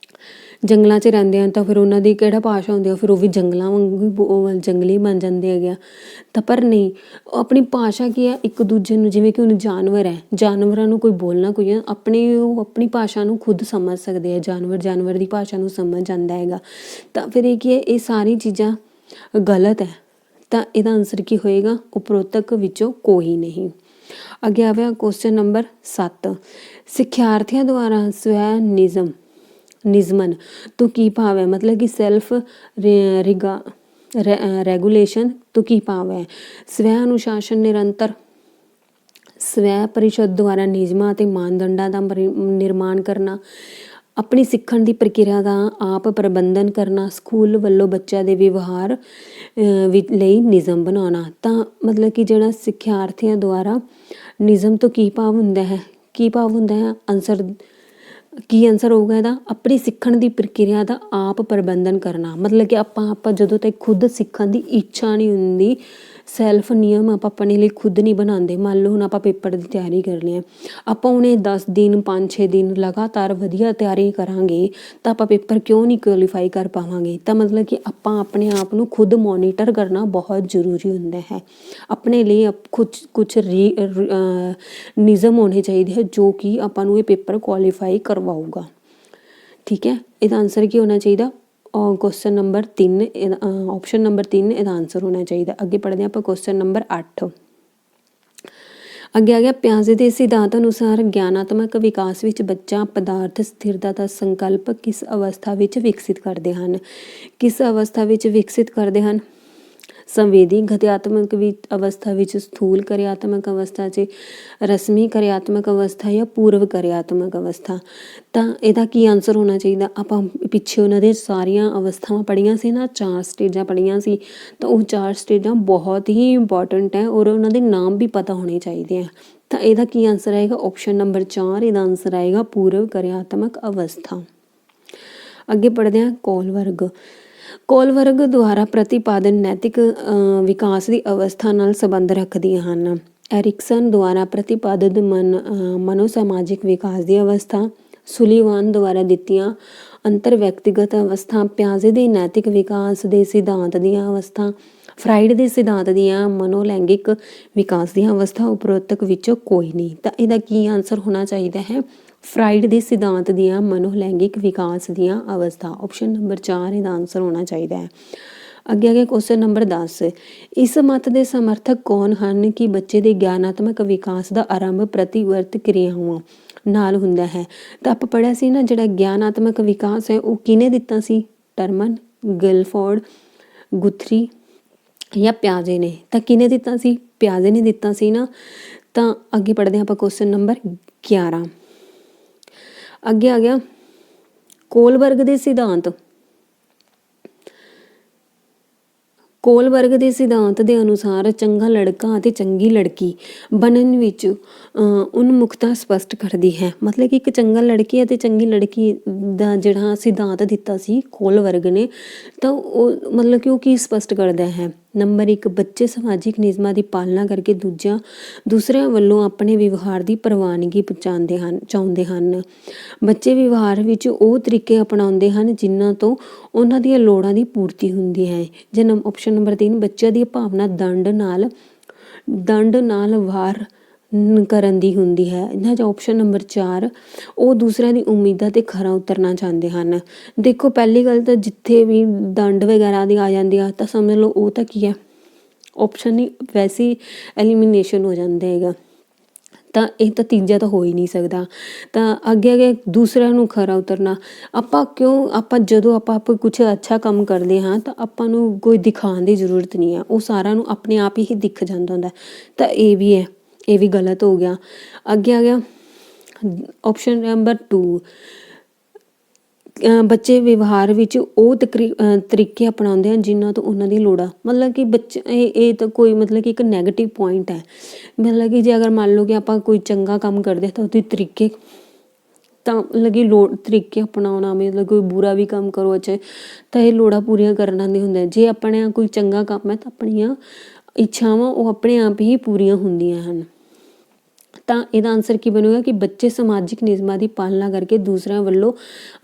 'ਚ ਰਹਿੰਦੇ ਹਨ ਤਾਂ ਫਿਰ ਉਹਨਾਂ ਦੀ ਕਿਹੜਾ ਭਾਸ਼ਾ ਹੁੰਦੀ ਆ? ਫਿਰ ਉਹ ਵੀ ਜੰਗਲਾਂ ਵਾਂਗੂ ਜੰਗਲੀ ਬਣ ਜਾਂਦੇ ਹੈਗੇ ਆ। ਤਾਂ ਪਰ ਨਹੀਂ, ਆਪਣੀ ਭਾਸ਼ਾ ਕੀ ਹੈ? ਇੱਕ ਦੂਜੇ ਨੂੰ, ਜਿਵੇਂ ਕਿ ਹੁਣ ਜਾਨਵਰ ਹੈ, ਜਾਨਵਰਾਂ ਨੂੰ ਕੋਈ ਬੋਲਣਾ ਕੋਈ ਉਹ ਆਪਣੀ ਭਾਸ਼ਾ ਨੂੰ ਖੁਦ ਸਮਝ ਸਕਦੇ ਆ। ਜਾਨਵਰ ਦੀ ਭਾਸ਼ਾ ਨੂੰ ਸਮਝ ਜਾਂਦਾ ਹੈਗਾ। ਤਾਂ ਫਿਰ ਇਹ ਕੀ ਹੈ? ਇਹ ਸਾਰੀ ਚੀਜ਼ਾਂ ਗਲਤ ਹੈ। ਤਾਂ ਇਹਦਾ ਆਨਸਰ ਕੀ ਹੋਏਗਾ? ਉਪਰੋਕਤ ਵਿੱਚੋਂ ਕੋਈ ਨਹੀਂ। ਅੱਗੇ ਆਵੇ ਕੁਐਸਚਨ ਨੰਬਰ 7। ਸਿੱਖਿਆਰਥੀਆਂ ਦੁਆਰਾ ਸਵੈ ਨਿਯਮਨ ਤੋਂ ਕੀ ਭਾਵ ਹੈ? ਮਤਲਬ ਕਿ ਸੈਲਫ ਰੈਗੂਲੇਸ਼ਨ ਤੋਂ ਕੀ ਭਾਵ ਹੈ? ਸਵੈ ਅਨੁਸ਼ਾਸਨ, ਨਿਰੰਤਰ ਸਵੈ ਪਰਿਸ਼ਦ ਦੁਆਰਾ ਨਿਯਮਾਂ ਅਤੇ ਮਾਨਦੰਡਾਂ ਦਾ ਨਿਰਮਾਣ ਕਰਨਾ, ਆਪਣੀ ਸਿੱਖਣ ਦੀ ਪ੍ਰਕਿਰਿਆ ਦਾ ਆਪ ਪ੍ਰਬੰਧਨ ਕਰਨਾ, ਸਕੂਲ ਵੱਲੋਂ ਬੱਚਿਆਂ ਦੇ ਵਿਵਹਾਰ ਲਈ ਨਿਯਮ ਬਣਾਉਣਾ। ਤਾਂ ਮਤਲਬ ਕਿ ਜਿਹੜਾ ਸਿੱਖਿਆਰਥੀਆਂ ਦੁਆਰਾ ਨਿਯਮ ਤੋਂ ਕੀ ਭਾਵ ਹੁੰਦਾ ਹੈ? ਆਨਸਰ ਹੋਊਗਾ ਇਹਦਾ? ਆਪਣੀ ਸਿੱਖਣ ਦੀ ਪ੍ਰਕਿਰਿਆ ਦਾ ਆਪ ਪ੍ਰਬੰਧਨ ਕਰਨਾ। ਮਤਲਬ ਕਿ ਆਪਾਂ ਜਦੋਂ ਤੱਕ ਖੁਦ ਸਿੱਖਣ ਦੀ ਇੱਛਾ ਨਹੀਂ ਹੁੰਦੀ, ਸੈਲਫ ਨਿਯਮ ਆਪਾਂ ਆਪਣੇ ਲਈ ਖੁਦ ਨਹੀਂ ਬਣਾਉਂਦੇ। ਮੰਨ ਲਓ ਹੁਣ ਆਪਾਂ ਪੇਪਰ ਦੀ ਤਿਆਰੀ ਕਰਨੀ ਹੈ, ਆਪਾਂ ਹੁਣ ਇਹ 10 ਦਿਨ 5-6 ਦਿਨ ਲਗਾਤਾਰ ਵਧੀਆ ਤਿਆਰੀ ਕਰਾਂਗੇ ਤਾਂ ਆਪਾਂ ਪੇਪਰ ਕਿਉਂ ਨਹੀਂ ਕੁਆਲੀਫਾਈ ਕਰ ਪਾਵਾਂਗੇ? ਤਾਂ ਮਤਲਬ ਕਿ ਆਪਾਂ ਆਪਣੇ ਆਪ ਨੂੰ ਖੁਦ ਮੋਨੀਟਰ ਕਰਨਾ ਬਹੁਤ ਜ਼ਰੂਰੀ ਹੁੰਦਾ ਹੈ। ਆਪਣੇ ਲਈ ਕੁਛ ਨਿਯਮ ਹੋਣੇ ਚਾਹੀਦੇ ਹੈ ਜੋ ਕਿ ਆਪਾਂ ਨੂੰ ਇਹ ਪੇਪਰ ਕੁਆਲੀਫਾਈ ਕਰਵਾਊਗਾ। ਠੀਕ ਹੈ, ਇਹਦਾ ਆਨਸਰ ਕੀ ਹੋਣਾ ਚਾਹੀਦਾ? ਕੁਐਸਚਨ ਨੰਬਰ 3, ਆਪਸ਼ਨ ਨੰਬਰ 3 ਇਹਦਾ ਆਨਸਰ ਹੋਣਾ ਚਾਹੀਦਾ। ਅੱਗੇ ਪੜ੍ਹਦੇ ਹਾਂ ਆਪਾਂ ਕੁਐਸਚਨ ਨੰਬਰ 8। ਅੱਗੇ ਆ ਗਿਆ ਪਿਆਜੇ ਦੇ ਸਿਧਾਂਤ ਅਨੁਸਾਰ ਗਿਆਨਾਤਮਕ ਵਿਕਾਸ ਵਿੱਚ ਬੱਚਾ ਪਦਾਰਥ ਸਥਿਰਤਾ ਦਾ ਸੰਕਲਪ ਕਿਸ ਅਵਸਥਾ ਵਿੱਚ ਵਿਕਸਿਤ ਕਰਦੇ ਹਨ? ਕਿਸ ਅਵਸਥਾ ਵਿੱਚ ਵਿਕਸਿਤ ਕਰਦੇ ਹਨ? ਸੰਵੇਦੀ ਗਤਿਆਤਮਕ ਅਵਸਥਾ ਵਿੱਚ, ਸਥੂਲ ਕਿਰਿਆਤਮਕ ਅਵਸਥਾ 'ਚ, ਰਸਮੀ ਕਿਰਿਆਤਮਕ ਅਵਸਥਾ ਜਾਂ ਪੂਰਵ ਕਿਰਿਆਤਮਕ ਅਵਸਥਾ। ਤਾਂ ਇਹਦਾ ਕੀ ਆਨਸਰ ਹੋਣਾ ਚਾਹੀਦਾ? ਆਪਾਂ ਪਿੱਛੇ ਉਹਨਾਂ ਦੇ ਸਾਰੀਆਂ ਅਵਸਥਾਵਾਂ ਪੜ੍ਹੀਆਂ ਸੀ ਨਾ, 4 ਸਟੇਜਾਂ ਪੜ੍ਹੀਆਂ ਸੀ। ਤਾਂ ਉਹ 4 ਸਟੇਜਾਂ ਬਹੁਤ ਹੀ ਇੰਪੋਰਟੈਂਟ ਹੈ ਔਰ ਉਹਨਾਂ ਦੇ ਨਾਮ ਵੀ ਪਤਾ ਹੋਣੇ ਚਾਹੀਦੇ ਆ। ਤਾਂ ਇਹਦਾ ਕੀ ਆਨਸਰ ਆਏਗਾ? ਆਪਸ਼ਨ ਨੰਬਰ 4 ਇਹਦਾ ਆਨਸਰ ਆਏਗਾ ਪੂਰਵ ਕਿਰਿਆਤਮਕ ਅਵਸਥਾ। ਅੱਗੇ ਪੜ੍ਹਦੇ ਹਾਂ ਕੋਲਬਰਗ ਦੁਆਰਾ ਪ੍ਰਤੀਪਾਦਨ ਨੈਤਿਕ ਵਿਕਾਸ ਦੀ ਅਵਸਥਾ ਨਾਲ ਸੰਬੰਧ ਰੱਖਦੀਆਂ ਹਨ। ਐਰਿਕਸਨ ਦੁਆਰਾ ਪ੍ਰਤੀਪਾਦਿਤ ਮਨੋ ਸਮਾਜਿਕ ਵਿਕਾਸ ਦੀ ਅਵਸਥਾ, ਸੁਲੀਵਾਨ ਦੁਆਰਾ ਦਿੱਤੀਆਂ ਅੰਤਰ ਵਿਅਕਤੀਗਤ ਅਵਸਥਾ, ਪਿਆਜੇ ਦੇ ਨੈਤਿਕ ਵਿਕਾਸ ਦੇ ਸਿਧਾਂਤ ਦੀਆਂ ਅਵਸਥਾ, ਫਰਾਇਡ ਦੇ ਸਿਧਾਂਤ ਦੀਆਂ ਮਨੋਲੈਂਗਿਕ ਵਿਕਾਸ ਦੀਆਂ ਅਵਸਥਾ ਉਪਰੋਕਤ ਵਿੱਚੋਂ ਕੋਈ ਨਹੀਂ। ਤਾਂ ਇਹਦਾ ਕੀ ਆਨਸਰ ਹੋਣਾ ਚਾਹੀਦਾ ਹੈ? ਫਰਾਇਡ ਦੇ ਸਿਧਾਂਤ ਦੀਆਂ ਮਨੋਲੈਂਗਿਕ ਵਿਕਾਸ ਦੀਆਂ ਅਵਸਥਾ। ਆਪਸ਼ਨ ਨੰਬਰ 4 ਇਹਦਾ ਆਨਸਰ ਹੋਣਾ ਚਾਹੀਦਾ ਹੈ। ਅੱਗੇ ਅੱਗੇ ਕੁਐਸਚਨ ਨੰਬਰ 10, ਇਸ ਮਤ ਦੇ ਸਮਰਥਕ ਕੌਣ ਹਨ ਕਿ ਬੱਚੇ ਦੇ ਗਿਆਨਾਤਮਕ ਵਿਕਾਸ ਦਾ ਆਰੰਭ ਪ੍ਰਤੀਵਰਤ ਕਿਰਿਆਵਾਂ ਨਾਲ ਹੁੰਦਾ ਹੈ? ਤਾਂ ਆਪਾਂ ਪੜ੍ਹਿਆ ਸੀ ਨਾ, ਜਿਹੜਾ ਗਿਆਨਾਤਮਕ ਵਿਕਾਸ ਹੈ ਉਹ ਕਿਹਨੇ ਦਿੱਤਾ ਸੀ? ਟਰਮਨ, ਗਿਲਫੋਰਡ, ਗੁਥਰੀ ਜਾਂ ਪਿਆਜੇ ਨੇ? ਤਾਂ ਕਿਹਨੇ ਦਿੱਤਾ ਸੀ? ਪਿਆਜੇ ਨੇ ਦਿੱਤਾ ਸੀ ਨਾ। ਤਾਂ ਅੱਗੇ ਪੜ੍ਹਦੇ ਹਾਂ ਆਪਾਂ ਕੁਐਸਚਨ ਨੰਬਰ 11। ਅੱਗੇ ਆ ਗਿਆ ਕੋਲਬਰਗ ਦੇ ਸਿਧਾਂਤ। ਕੋਲਬਰਗ ਦੇ ਸਿਧਾਂਤ ਦੇ ਅਨੁਸਾਰ ਚੰਗਾ ਲੜਕਾ ਅਤੇ ਚੰਗੀ ਲੜਕੀ ਬਣਨ ਵਿੱਚ ਉਨਮੁਖਤਾ ਸਪਸ਼ਟ ਕਰਦੀ ਹੈ। ਮਤਲਬ ਕਿ ਇੱਕ ਚੰਗਾ ਲੜਕੀ ਅਤੇ ਚੰਗੀ ਲੜਕੀ ਦਾ ਜਿਹੜਾ ਸਿਧਾਂਤ ਦਿੱਤਾ ਸੀ ਕੋਲਬਰਗ ਨੇ, ਤਾਂ ਉਹ ਮਤਲਬ ਕਿ ਉਹ ਕੀ ਸਪਸ਼ਟ ਕਰਦਾ ਹੈ? ਨੰਬਰ 1, ਬੱਚੇ ਸਮਾਜਿਕ ਨਿਯਮਾਂ ਦੀ ਪਾਲਣਾ ਕਰਕੇ ਦੂਸਰਿਆਂ ਵੱਲੋਂ ਆਪਣੇ ਵਿਵਹਾਰ ਦੀ ਪ੍ਰਵਾਨਗੀ ਚਾਹੁੰਦੇ ਹਨ। ਬੱਚੇ ਵਿਵਹਾਰ ਵਿੱਚ ਉਹ ਤਰੀਕੇ ਅਪਣਾਉਂਦੇ ਹਨ ਜਿਨ੍ਹਾਂ ਤੋਂ ਉਹਨਾਂ ਦੀਆਂ ਲੋੜਾਂ ਦੀ ਪੂਰਤੀ ਹੁੰਦੀ ਹੈ। ਜਨਮ ਆਪਸ਼ਨ ਨੰਬਰ 3, ਬੱਚਿਆਂ ਦੀ ਭਾਵਨਾ ਦੰਡ ਨਾਲ ਵਾਰ ਕਰਨ ਦੀ ਹੁੰਦੀ ਹੈ। ਇਹਨਾਂ 'ਚ ਆਪਸ਼ਨ ਨੰਬਰ 4, ਉਹ ਦੂਸਰਿਆਂ ਦੀ ਉਮੀਦਾਂ 'ਤੇ ਖਰਾ ਉਤਰਨਾ ਚਾਹੁੰਦੇ ਹਨ। ਦੇਖੋ ਪਹਿਲੀ ਗੱਲ ਤਾਂ ਜਿੱਥੇ ਵੀ ਦੰਡ ਵਗੈਰਾ ਦੀ ਆ ਜਾਂਦੀ ਆ ਤਾਂ ਸਮਝ ਲਓ ਉਹ ਤਾਂ ਕੀ ਹੈ, ਆਪਸ਼ਨ ਨਹੀਂ, ਵੈਸੇ ਹੀ ਐਲੀਮੀਨੇਸ਼ਨ ਹੋ ਜਾਂਦਾ ਹੈਗਾ। ਤਾਂ ਇਹ ਤਾਂ ਤੀਜਾ ਤਾਂ ਹੋ ਹੀ ਨਹੀਂ ਸਕਦਾ। ਤਾਂ ਅੱਗੇ ਦੂਸਰਿਆਂ ਨੂੰ ਖਰਾ ਉਤਰਨਾ, ਆਪਾਂ ਜਦੋਂ ਆਪਾਂ ਕੁਛ ਅੱਛਾ ਕੰਮ ਕਰਦੇ ਹਾਂ ਤਾਂ ਆਪਾਂ ਨੂੰ ਕੋਈ ਦਿਖਾਉਣ ਦੀ ਜ਼ਰੂਰਤ ਨਹੀਂ ਹੈ, ਉਹ ਸਾਰਿਆਂ ਨੂੰ ਆਪਣੇ ਆਪ ਹੀ ਦਿਖ ਜਾਂਦਾ ਹੁੰਦਾ। ਤਾਂ ਇਹ ਵੀ ਹੈ, ਇਹ ਵੀ ਗਲਤ ਹੋ ਗਿਆ। ਅੱਗੇ ਆ ਗਿਆ ਆਪਸ਼ਨ ਨੰਬਰ 2, ਬੱਚੇ ਵਿਵਹਾਰ ਵਿੱਚ ਉਹ ਤਰੀਕੇ ਅਪਣਾਉਂਦੇ ਹਨ ਜਿਨ੍ਹਾਂ ਤੋਂ ਉਹਨਾਂ ਦੀ ਲੋੜਾਂ, ਮਤਲਬ ਕਿ ਬੱਚੇ ਇਹ ਤਾਂ ਕੋਈ ਮਤਲਬ ਕਿ ਇੱਕ ਨੈਗੇਟਿਵ ਪੁਆਇੰਟ ਹੈ। ਮਤਲਬ ਕਿ ਜੇ ਅਗਰ ਮੰਨ ਲਓ ਕਿ ਆਪਾਂ ਕੋਈ ਚੰਗਾ ਕੰਮ ਕਰਦੇ ਤਾਂ ਉਹਦੇ ਤਰੀਕੇ ਤਰੀਕੇ ਅਪਣਾਉਣਾ, ਮਤਲਬ ਕੋਈ ਬੁਰਾ ਵੀ ਕੰਮ ਕਰੋ ਅੱਛਾ, ਤਾਂ ਇਹ ਲੋੜਾਂ ਪੂਰੀਆਂ ਕਰਨਾ ਨਹੀਂ ਹੁੰਦਾ। ਜੇ ਆਪਣੇ ਕੋਈ ਚੰਗਾ ਕੰਮ ਹੈ ਤਾਂ ਆਪਣੀਆਂ ਇੱਛਾਵਾਂ ਉਹ ਆਪਣੇ ਆਪ ਹੀ ਪੂਰੀਆਂ ਹੁੰਦੀਆਂ ਹਨ। ਤਾਂ ਇਹਦਾ ਆਨਸਰ ਕੀ ਬਣੇਗਾ ਕਿ ਬੱਚੇ ਸਮਾਜਿਕ ਨਿਯਮਾਂ ਦੀ ਪਾਲਣਾ ਕਰਕੇ ਦੂਸਰਿਆਂ ਵੱਲੋਂ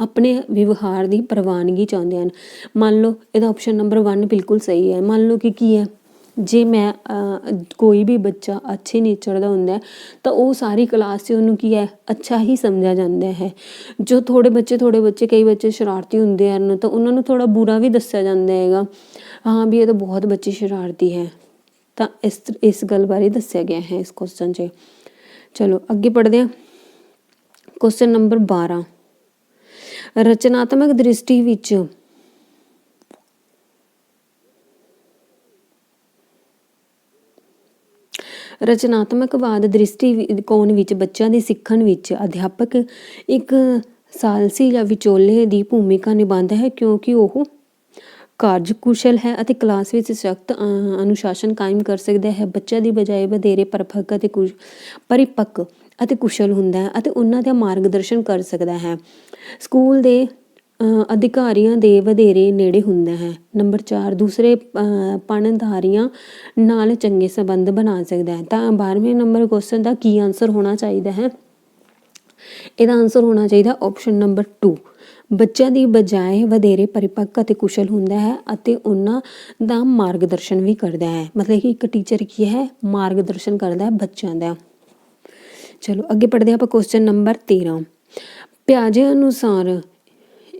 ਆਪਣੇ ਵਿਵਹਾਰ ਦੀ ਪ੍ਰਵਾਨਗੀ ਚਾਹੁੰਦੇ ਹਨ। ਮੰਨ ਲਓ ਇਹਦਾ ਆਪਸ਼ਨ ਨੰਬਰ 1 ਬਿਲਕੁਲ ਸਹੀ ਹੈ। ਮੰਨ ਲਓ ਕਿ ਕੀ ਹੈ, ਜੇ ਮੈਂ ਕੋਈ ਵੀ ਬੱਚਾ ਅੱਛੇ ਨੇਚਰ ਦਾ ਹੁੰਦਾ ਤਾਂ ਉਹ ਸਾਰੀ ਕਲਾਸ 'ਚ ਉਹਨੂੰ ਕੀ ਹੈ, ਅੱਛਾ ਹੀ ਸਮਝਿਆ ਜਾਂਦਾ ਹੈ। ਜੋ ਥੋੜ੍ਹੇ ਬੱਚੇ ਕਈ ਬੱਚੇ ਸ਼ਰਾਰਤੀ ਹੁੰਦੇ ਹਨ ਤਾਂ ਉਹਨਾਂ ਨੂੰ ਥੋੜ੍ਹਾ ਬੁਰਾ ਵੀ ਦੱਸਿਆ ਜਾਂਦਾ ਹੈਗਾ, ਹਾਂ ਵੀ ਇਹ ਤਾਂ ਬਹੁਤ ਬੱਚੇ ਸ਼ਰਾਰਤੀ ਹੈ। ਤਾਂ ਇਸ ਗੱਲ ਬਾਰੇ ਦੱਸਿਆ ਗਿਆ ਹੈ ਇਸ ਕੁਐਸਚਨ 'ਚ। ਚਲੋ ਅੱਗੇ ਪੜ੍ਹਦੇ ਹਾਂ ਕੁਐਸਚਨ ਨੰਬਰ 12, ਰਚਨਾਤਮਕ ਦ੍ਰਿਸ਼ਟੀ ਵਿੱਚ ਰਚਨਾਤਮਕਵਾਦ ਦ੍ਰਿਸ਼ਟੀਕੋਣ ਵਿੱਚ ਬੱਚਿਆਂ ਦੇ ਸਿੱਖਣ ਵਿੱਚ ਅਧਿਆਪਕ ਇੱਕ ਸਾਲਸੀ ਜਾਂ ਵਿਚੋਲੇ ਦੀ ਭੂਮਿਕਾ ਨਿਭਾਉਂਦਾ ਹੈ, ਕਿਉਂਕਿ ਉਹ ਕਾਰਜਕੁਸ਼ਲ ਹੈ ਅਤੇ ਕਲਾਸ ਵਿੱਚ ਸਖਤ ਅਨੁਸ਼ਾਸਨ ਕਾਇਮ ਕਰ ਸਕਦਾ ਹੈ। ਬੱਚਿਆਂ ਦੀ ਬਜਾਏ ਵਧੇਰੇ ਪਰਿਪੱਕ ਅਤੇ ਕੁਸ਼ਲ ਹੁੰਦਾ ਹੈ ਅਤੇ ਉਹਨਾਂ ਦਾ ਮਾਰਗਦਰਸ਼ਨ ਕਰ ਸਕਦਾ ਹੈ। ਸਕੂਲ ਦੇ ਅਧਿਕਾਰੀਆਂ ਦੇ ਵਧੇਰੇ ਨੇੜੇ ਹੁੰਦਾ ਹੈ। ਨੰਬਰ 4, ਦੂਸਰੇ ਪਣਧਾਰੀਆਂ ਨਾਲ ਚੰਗੇ ਸੰਬੰਧ ਬਣਾ ਸਕਦਾ ਹੈ। ਤਾਂ 12ਵੇਂ ਨੰਬਰ ਕੁਐਸਚਨ ਦਾ ਕੀ ਆਨਸਰ ਹੋਣਾ ਚਾਹੀਦਾ ਹੈ? ਇਹਦਾ ਆਨਸਰ ਹੋਣਾ ਚਾਹੀਦਾ ਆਪਸ਼ਨ ਨੰਬਰ 2, ਬੱਚਿਆਂ ਦੀ ਬਜਾਏ ਵਧੇਰੇ ਪਰਿਪੱਕ ਅਤੇ ਕੁਸ਼ਲ ਹੁੰਦਾ ਹੈ ਅਤੇ ਉਹਨਾਂ ਦਾ ਮਾਰਗਦਰਸ਼ਨ ਵੀ ਕਰਦਾ ਹੈ। ਮਤਲਬ ਕਿ ਇੱਕ ਟੀਚਰ ਕੀ ਹੈ, ਮਾਰਗਦਰਸ਼ਨ ਕਰਦਾ ਹੈ ਬੱਚਿਆਂ ਦਾ। ਚਲੋ ਅੱਗੇ ਪੜ੍ਹਦੇ ਆਪਾਂ ਕੁਐਸਚਨ ਨੰਬਰ 13, ਪਿਆਜੇ ਅਨੁਸਾਰ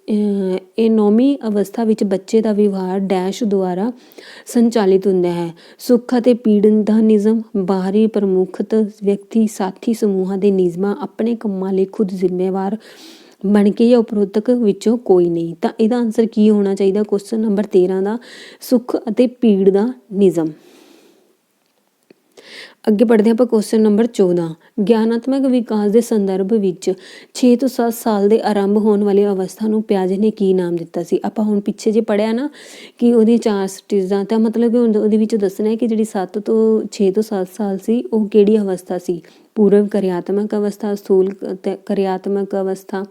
ਇਹ 9ਵੀਂ ਅਵਸਥਾ ਵਿੱਚ ਬੱਚੇ ਦਾ ਵਿਵਹਾਰ ਡੈਸ਼ ਦੁਆਰਾ ਸੰਚਾਲਿਤ ਹੁੰਦਾ ਹੈ। ਸੁੱਖ ਅਤੇ ਪੀੜਨ ਦਾ ਨਿਯਮ, ਬਾਹਰੀ ਪ੍ਰਮੁੱਖਤ ਵਿਅਕਤੀ ਸਾਥੀ ਸਮੂਹਾਂ ਦੇ ਨਿਯਮਾਂ, ਆਪਣੇ ਕੰਮਾਂ ਲਈ ਖੁਦ ਜ਼ਿੰਮੇਵਾਰ ਬਣ ਕੇ ਜਾਂ ਉਪਰੋਕਤ ਵਿੱਚੋਂ ਕੋਈ ਨਹੀਂ। ਤਾਂ ਇਹਦਾ ਆਨਸਰ ਕੀ ਹੋਣਾ ਚਾਹੀਦਾ ਕੁਐਸਚਨ ਨੰਬਰ 13 ਦਾ? ਸੁੱਖ ਅਤੇ ਪੀੜ ਦਾ ਨਿਯਮ। ਅੱਗੇ ਪੜ੍ਹਦੇ ਆਪਾਂ ਕੁਐਸਚਨ ਨੰਬਰ 14, ਗਿਆਨਾਤਮਕ ਵਿਕਾਸ ਦੇ ਸੰਦਰਭ ਵਿੱਚ 6 ਤੋਂ 7 ਸਾਲ ਦੇ ਆਰੰਭ ਹੋਣ ਵਾਲੀ ਅਵਸਥਾ ਨੂੰ ਪਿਆਜੇ ਨੇ ਕੀ ਨਾਮ ਦਿੱਤਾ ਸੀ? ਆਪਾਂ ਹੁਣ ਪਿੱਛੇ ਜੇ ਪੜ੍ਹਿਆ ਨਾ ਕਿ ਉਹਦੀ 4 ਸਟੇਜਾਂ, ਤਾਂ ਮਤਲਬ ਕਿ ਉਹਦੇ ਵਿੱਚ ਦੱਸਣਾ ਹੈ ਕਿ ਜਿਹੜੀ 7 ਤੋਂ 6 ਤੋਂ 7 ਸਾਲ ਸੀ ਉਹ ਕਿਹੜੀ ਅਵਸਥਾ ਸੀ? ਪੂਰਵ ਕਿਰਿਆਤਮਕ ਅਵਸਥਾ, ਸਥੂਲ ਕਿਰਿਆਤਮਕ ਅਵਸਥਾ,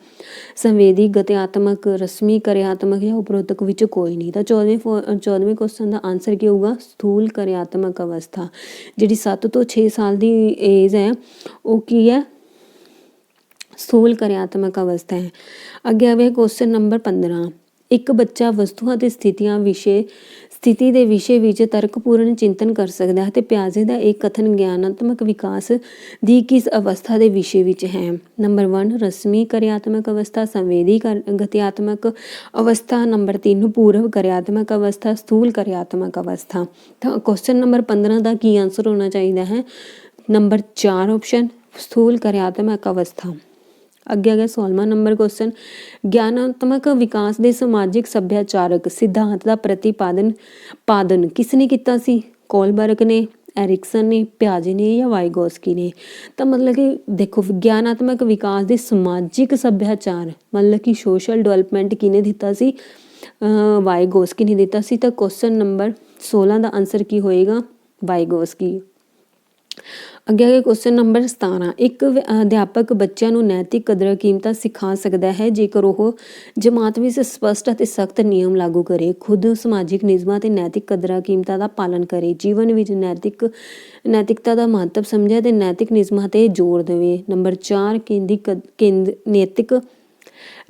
ਸੰਵੇਦੀ ਗਤਿਆਤਮਕ, ਰਸਮੀ ਕਿਰਿਆਤਮਕ ਜਾਂ ਉਪਰੋਕਤ ਵਿੱਚ ਕੋਈ ਨਹੀਂ। ਤਾਂ 14ਵੇਂ ਕੁਐਸਚਨ ਦਾ ਆਨਸਰ ਕੀ ਹੋਊਗਾ? ਸਥੂਲ ਕਿਰਿਆਤਮਕ ਅਵਸਥਾ। ਜਿਹੜੀ 7 ਤੋਂ 6 ਸਾਲ ਦੀ ਏਜ ਹੈ ਉਹ ਕੀ ਹੈ? ਸਥੂਲ ਕਿਰਿਆਤਮਕ ਅਵਸਥਾ ਹੈ। ਅੱਗੇ ਆਵੇ ਕੁਐਸਚਨ ਨੰਬਰ 15, ਇੱਕ ਬੱਚਾ ਵਸਤੂਆਂ ਅਤੇ ਸਥਿਤੀਆਂ ਸਥਿਤੀ ਦੇ ਵਿਸ਼ੇ ਵਿੱਚ ਤਰਕਪੂਰਨ ਚਿੰਤਨ ਕਰ ਸਕਦਾ ਹੈ ਤੇ ਪਿਆਜ਼ੇ ਦਾ ਇਹ ਕਥਨ ਗਿਆਨਾਤਮਕ ਵਿਕਾਸ ਦੀ ਕਿਸ ਅਵਸਥਾ ਦੇ ਵਿਸ਼ੇ ਵਿੱਚ ਹੈ। ਨੰਬਰ 1 ਰਸਮੀ ਕਿਰਿਆਤਮਕ ਅਵਸਥਾ, ਸੰਵੇਦੀ ਗਤਿਆਤਮਕ ਅਵਸਥਾ। ਨੰਬਰ 3 ਪੂਰਵ ਕਿਰਿਆਤਮਕ ਅਵਸਥਾ, ਸਥੂਲ ਕਿਰਿਆਤਮਕ ਅਵਸਥਾ। ਤਾਂ ਕੁਐਸਚਨ ਨੰਬਰ 15 ਦਾ ਕੀ ਆਂਸਰ ਹੋਣਾ ਚਾਹੀਦਾ ਹੈ? ਨੰਬਰ 4 ਆਪਸ਼ਨ ਸਥੂਲ ਕਿਰਿਆਤਮਕ ਅਵਸਥਾ। ਅੱਗੇ ਆ ਗਿਆ 16ਵਾਂ ਨੰਬਰ ਕੁਐਸਚਨ, ਗਿਆਨਾਤਮਕ ਵਿਕਾਸ ਦੇ ਸਮਾਜਿਕ ਸੱਭਿਆਚਾਰਕ ਸਿਧਾਂਤ ਦਾ ਪਾਦਨ ਕਿਸ ਨੇ ਕੀਤਾ ਸੀ? ਕੋਲਬਰਗ ਨੇ, ਐਰਿਕਸਨ ਨੇ, ਪਿਆਜੇ ਨੇ ਜਾਂ ਵਾਈਗੋਸਕੀ ਨੇ। ਤਾਂ ਮਤਲਬ ਕਿ ਦੇਖੋ ਗਿਆਨਾਤਮਕ ਵਿਕਾਸ ਦੇ ਸਮਾਜਿਕ ਸੱਭਿਆਚਾਰ ਮਤਲਬ ਕਿ ਸੋਸ਼ਲ ਡਿਵੈਲਪਮੈਂਟ ਕਿਹਨੇ ਦਿੱਤਾ ਸੀ? ਵਾਈਗੋਸਕੀ ਨੇ ਦਿੱਤਾ ਸੀ। ਤਾਂ ਕੁਐਸਚਨ ਨੰਬਰ 16 ਦਾ ਆਨਸਰ ਕੀ ਹੋਏਗਾ? ਵਾਈਗੋਸਕੀ। ਅੱਗੇ ਆ ਗਿਆ ਕੁਐਸਚਨ ਨੰਬਰ 17, ਇੱਕ ਅਧਿਆਪਕ ਬੱਚਿਆਂ ਨੂੰ ਨੈਤਿਕ ਕਦਰਾਂ ਕੀਮਤਾਂ ਸਿਖਾ ਸਕਦਾ ਹੈ ਜੇਕਰ ਉਹ ਜਮਾਤ ਵਿੱਚ ਸਪਸ਼ਟ ਅਤੇ ਸਖਤ ਨਿਯਮ ਲਾਗੂ ਕਰੇ, ਖੁਦ ਸਮਾਜਿਕ ਨਿਯਮਾਂ ਤੇ ਨੈਤਿਕ ਕਦਰਾਂ ਕੀਮਤਾਂ ਦਾ ਪਾਲਣ ਕਰੇ, ਜੀਵਨ ਵਿੱਚ ਨੈਤਿਕਤਾ ਦਾ ਮਹੱਤਵ ਸਮਝੇ ਤੇ ਨੈਤਿਕ ਨਿਯਮਾਂ ਤੇ ਜ਼ੋਰ ਦੇਵੇ। ਨੰਬਰ 4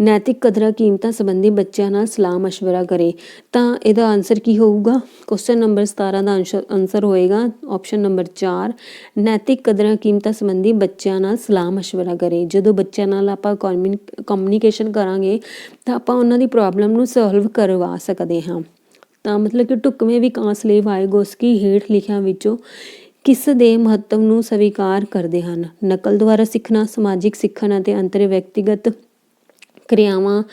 ਨੈਤਿਕ ਕਦਰਾਂ ਕੀਮਤਾਂ ਸੰਬੰਧੀ ਬੱਚਿਆਂ ਨਾਲ ਸਲਾਹ ਮਸ਼ਵਰਾ ਕਰੇ। ਤਾਂ ਇਹਦਾ ਆਨਸਰ ਕੀ ਹੋਊਗਾ? ਕੁਐਸਚਨ ਨੰਬਰ 17 ਦਾ ਆਨਸਰ ਹੋਏਗਾ ਆਪਸ਼ਨ ਨੰਬਰ 4 ਨੈਤਿਕ ਕਦਰਾਂ ਕੀਮਤਾਂ ਸੰਬੰਧੀ ਬੱਚਿਆਂ ਨਾਲ ਸਲਾਹ ਮਸ਼ਵਰਾ ਕਰੇ। ਜਦੋਂ ਬੱਚਿਆਂ ਨਾਲ ਆਪਾਂ ਕਮਿਊਨੀਕੇਸ਼ਨ ਕਰਾਂਗੇ ਤਾਂ ਆਪਾਂ ਉਹਨਾਂ ਦੀ ਪ੍ਰੋਬਲਮ ਨੂੰ ਸੋਲਵ ਕਰਵਾ ਸਕਦੇ ਹਾਂ। ਤਾਂ ਮਤਲਬ ਕਿ ਢੁਕਵੇਂ ਵਿਕਾਸ ਲਈ ਵਾਈਗੋਸਕੀ ਹੇਠ ਲਿਖਿਆਂ ਵਿੱਚੋਂ ਕਿਸ ਦੇ ਮਹੱਤਵ ਨੂੰ ਸਵੀਕਾਰ ਕਰਦੇ ਹਨ? ਨਕਲ ਦੁਆਰਾ ਸਿੱਖਣਾ, ਸਮਾਜਿਕ ਸਿੱਖਣ ਅਤੇ ਅੰਤਰ ਵਿਅਕਤੀਗਤ ਕਿਰਿਆਵਾਂ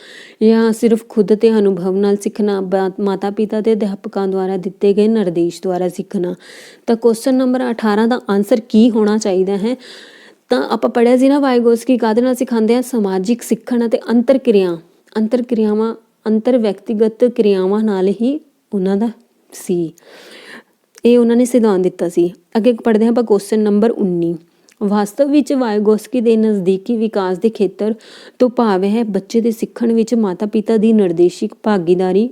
ਜਾਂ ਸਿਰਫ ਖੁਦ ਤੇ ਅਨੁਭਵ ਨਾਲ ਸਿੱਖਣਾ, ਮਾਤਾ ਪਿਤਾ ਤੇ ਅਧਿਆਪਕਾਂ ਦੁਆਰਾ ਦਿੱਤੇ ਗਏ ਨਿਰਦੇਸ਼ ਦੁਆਰਾ ਸਿੱਖਣਾ। ਤਾਂ ਕੁਐਸਚਨ ਨੰਬਰ 18 ਦਾ ਆਨਸਰ ਕੀ ਹੋਣਾ ਚਾਹੀਦਾ ਹੈ? ਤਾਂ ਆਪਾਂ ਪੜ੍ਹਿਆ ਸੀ ਨਾ ਵਾਈਗੋਸਕੀ ਕਾਹਦੇ ਨਾਲ ਸਿਖਾਉਂਦੇ ਆ? ਸਮਾਜਿਕ ਸਿੱਖਣ ਅਤੇ ਅੰਤਰ ਵਿਅਕਤੀਗਤ ਕਿਰਿਆਵਾਂ ਨਾਲ ਹੀ ਉਹਨਾਂ ਦਾ ਸੀ, ਇਹ ਉਹਨਾਂ ਨੇ ਸਿਧਾਂਤ ਦਿੱਤਾ ਸੀ। ਅੱਗੇ ਪੜ੍ਹਦੇ ਹਾਂ ਆਪਾਂ ਕੁਐਸਚਨ ਨੰਬਰ 19, ਵਾਸਤਵ ਵਿੱਚ ਵਾਈਗੋਸਕੀ ਦੇ ਨਜ਼ਦੀਕੀ ਵਿਕਾਸ ਦੇ ਖੇਤਰ ਤੋਂ ਭਾਵ ਹੈ ਬੱਚੇ ਦੇ ਸਿੱਖਣ ਵਿੱਚ ਮਾਤਾ ਪਿਤਾ ਦੀ ਨਿਰਦੇਸ਼ਿਕ ਭਾਗੀਦਾਰੀ,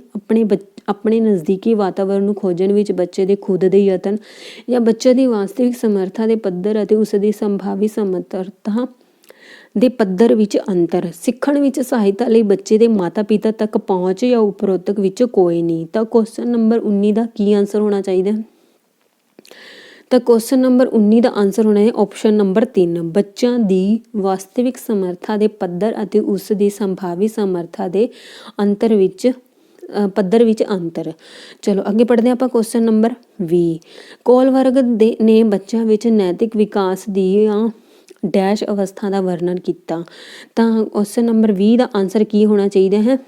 ਆਪਣੇ ਨਜ਼ਦੀਕੀ ਵਾਤਾਵਰਣ ਨੂੰ ਖੋਜਣ ਵਿੱਚ ਬੱਚੇ ਦੇ ਖੁਦ ਦੇ ਯਤਨ ਜਾਂ ਬੱਚੇ ਦੀ ਵਾਸਤਵਿਕ ਸਮਰੱਥਾ ਦੇ ਪੱਧਰ ਅਤੇ ਉਸ ਦੀ ਸੰਭਾਵੀ ਸਮਰੱਥਾ ਦੇ ਪੱਧਰ ਵਿੱਚ ਅੰਤਰ। ਸਿੱਖਣ ਵਿੱਚ ਸਹਾਇਤਾ ਲਈ ਬੱਚੇ ਦੇ ਮਾਤਾ ਪਿਤਾ ਤੱਕ ਪਹੁੰਚ ਜਾਂ ਉਪਰੋਕਤ ਵਿੱਚ ਕੋਈ ਨਹੀਂ। ਤਾਂ ਕੁਐਸਚਨ ਨੰਬਰ 19 ਦਾ ਕੀ ਆਨਸਰ ਹੋਣਾ ਚਾਹੀਦਾ? ਤਾਂ ਕੁਐਸਚਨ ਨੰਬਰ 19 ਦਾ ਆਨਸਰ ਹੋਣਾ ਹੈ ਆਪਸ਼ਨ ਨੰਬਰ 3 ਬੱਚਿਆਂ ਦੀ ਵਾਸਤਵਿਕ ਸਮਰੱਥਾ ਦੇ ਪੱਧਰ ਅਤੇ ਉਸ ਦੀ ਸੰਭਾਵੀ ਸਮਰੱਥਾ ਦੇ ਪੱਧਰ ਵਿੱਚ ਅੰਤਰ। ਚਲੋ ਅੱਗੇ ਪੜ੍ਹਦੇ ਹਾਂ ਆਪਾਂ ਕੁਐਸਚਨ ਨੰਬਰ 20, ਕੋਲਬਰਗ ਨੇ ਬੱਚਿਆਂ ਵਿੱਚ ਨੈਤਿਕ ਵਿਕਾਸ ਦੀਆਂ ਡੈਸ਼ ਅਵਸਥਾ ਦਾ ਵਰਣਨ ਕੀਤਾ। ਤਾਂ ਕੁਐਸਚਨ ਨੰਬਰ 20 ਦਾ ਆਨਸਰ ਕੀ ਹੋਣਾ ਚਾਹੀਦਾ ਹੈ?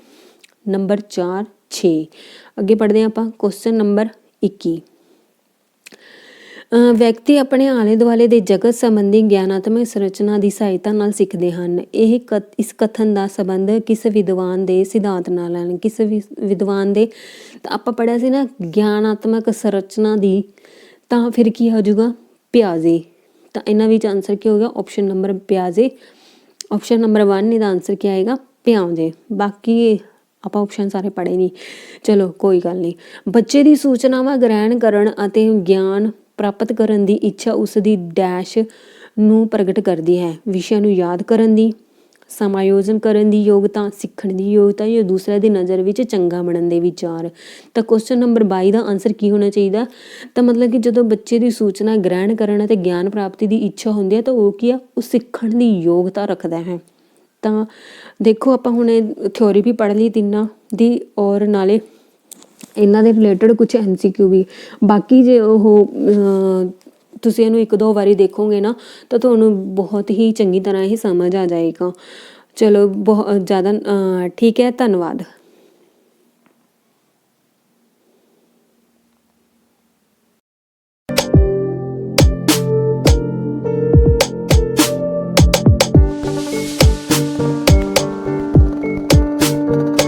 ਨੰਬਰ 4 6। ਅੱਗੇ ਪੜ੍ਹਦੇ ਹਾਂ ਆਪਾਂ ਕੁਐਸਚਨ ਨੰਬਰ 21, ਵਿਅਕਤੀ ਆਪਣੇ ਆਲੇ ਦੁਆਲੇ ਦੇ ਜਗਤ ਸੰਬੰਧੀ ਗਿਆਨਾਤਮਕ ਸੰਰਚਨਾ ਦੀ ਸਹਾਇਤਾ ਨਾਲ ਸਿੱਖਦੇ ਹਨ। ਇਸ ਕਥਨ ਦਾ ਸੰਬੰਧ ਕਿਸ ਵਿਦਵਾਨ ਦੇ ਸਿਧਾਂਤ ਨਾਲ ਹੈ? ਕਿਸ ਵਿਦਵਾਨ ਦੇ? ਤਾਂ ਆਪਾਂ ਪੜ੍ਹਿਆ ਸੀ ਨਾ ਗਿਆਨਾਤਮਕ ਸੰਰਚਨਾ ਦੀ, ਤਾਂ ਫਿਰ ਕੀ ਹੋ ਜਾਊਗਾ? ਪਿਆਜ਼ੇ। ਤਾਂ ਇਹਨਾਂ ਵਿੱਚ ਆਨਸਰ ਕੀ ਹੋਗਾ? ਆਪਸ਼ਨ ਨੰਬਰ ਪਿਆਜ਼ੇ। ਆਪਸ਼ਨ ਨੰਬਰ 1 ਇਹਦਾ ਆਨਸਰ ਕੀ ਆਏਗਾ? ਪਿਆਜ਼ੇ। ਬਾਕੀ ਆਪਾਂ ਆਪਸ਼ਨ ਸਾਰੇ ਪੜ੍ਹੇ ਨਹੀਂ, ਚਲੋ ਕੋਈ ਗੱਲ ਨਹੀਂ। ਬੱਚੇ ਦੀ ਸੂਚਨਾਵਾਂ ਗ੍ਰਹਿਣ ਕਰਨ ਅਤੇ ਗਿਆਨ ਪ੍ਰਾਪਤ ਕਰਨ ਦੀ ਇੱਛਾ ਉਸ ਦੀ ਡੈਸ਼ ਨੂੰ ਪ੍ਰਗਟ ਕਰਦੀ ਹੈ। ਵਿਸ਼ਿਆਂ ਨੂੰ ਯਾਦ ਕਰਨ ਦੀ, ਸਮਾਯੋਜਨ ਕਰਨ ਦੀ ਯੋਗਤਾ, ਸਿੱਖਣ ਦੀ ਯੋਗਤਾ ਜਾਂ ਦੂਸਰਿਆਂ ਦੀ ਨਜ਼ਰ ਵਿੱਚ ਚੰਗਾ ਬਣਨ ਦੇ ਵਿਚਾਰ। ਤਾਂ ਕੁਐਸਚਨ ਨੰਬਰ 22 ਦਾ ਆਨਸਰ ਕੀ ਹੋਣਾ ਚਾਹੀਦਾ? ਤਾਂ ਮਤਲਬ ਕਿ ਜਦੋਂ ਬੱਚੇ ਦੀ ਸੂਚਨਾ ਗ੍ਰਹਿਣ ਕਰਨ ਅਤੇ ਗਿਆਨ ਪ੍ਰਾਪਤੀ ਦੀ ਇੱਛਾ ਹੁੰਦੀ ਹੈ ਤਾਂ ਉਹ ਕੀ ਆ? ਉਹ ਸਿੱਖਣ ਦੀ ਯੋਗਤਾ ਰੱਖਦਾ ਹੈ। ਤਾਂ ਦੇਖੋ ਆਪਾਂ ਹੁਣ ਥਿਓਰੀ ਵੀ ਪੜ੍ਹ ਲਈ ਤਿੰਨਾਂ ਦੀ, ਔਰ ਨਾਲੇ ਇਹਨਾਂ ਦੇ ਰਿਲੇਟਡ ਕੁਛ MCQ ਵੀ। ਬਾਕੀ ਜੇ ਤੁਸੀਂ ਇਹਨੂੰ 1-2 ਵਾਰੀ ਦੇਖੋਗੇ ਨਾ ਤਾਂ ਤੁਹਾਨੂੰ ਬਹੁਤ ਹੀ ਚੰਗੀ ਤਰ੍ਹਾਂ ਹੀ ਸਮਝ ਆ ਜਾਏਗਾ। ਚਲੋ ਬਹੁਤ ਜ਼ਿਆਦਾ ਠੀਕ ਹੈ, ਧੰਨਵਾਦ।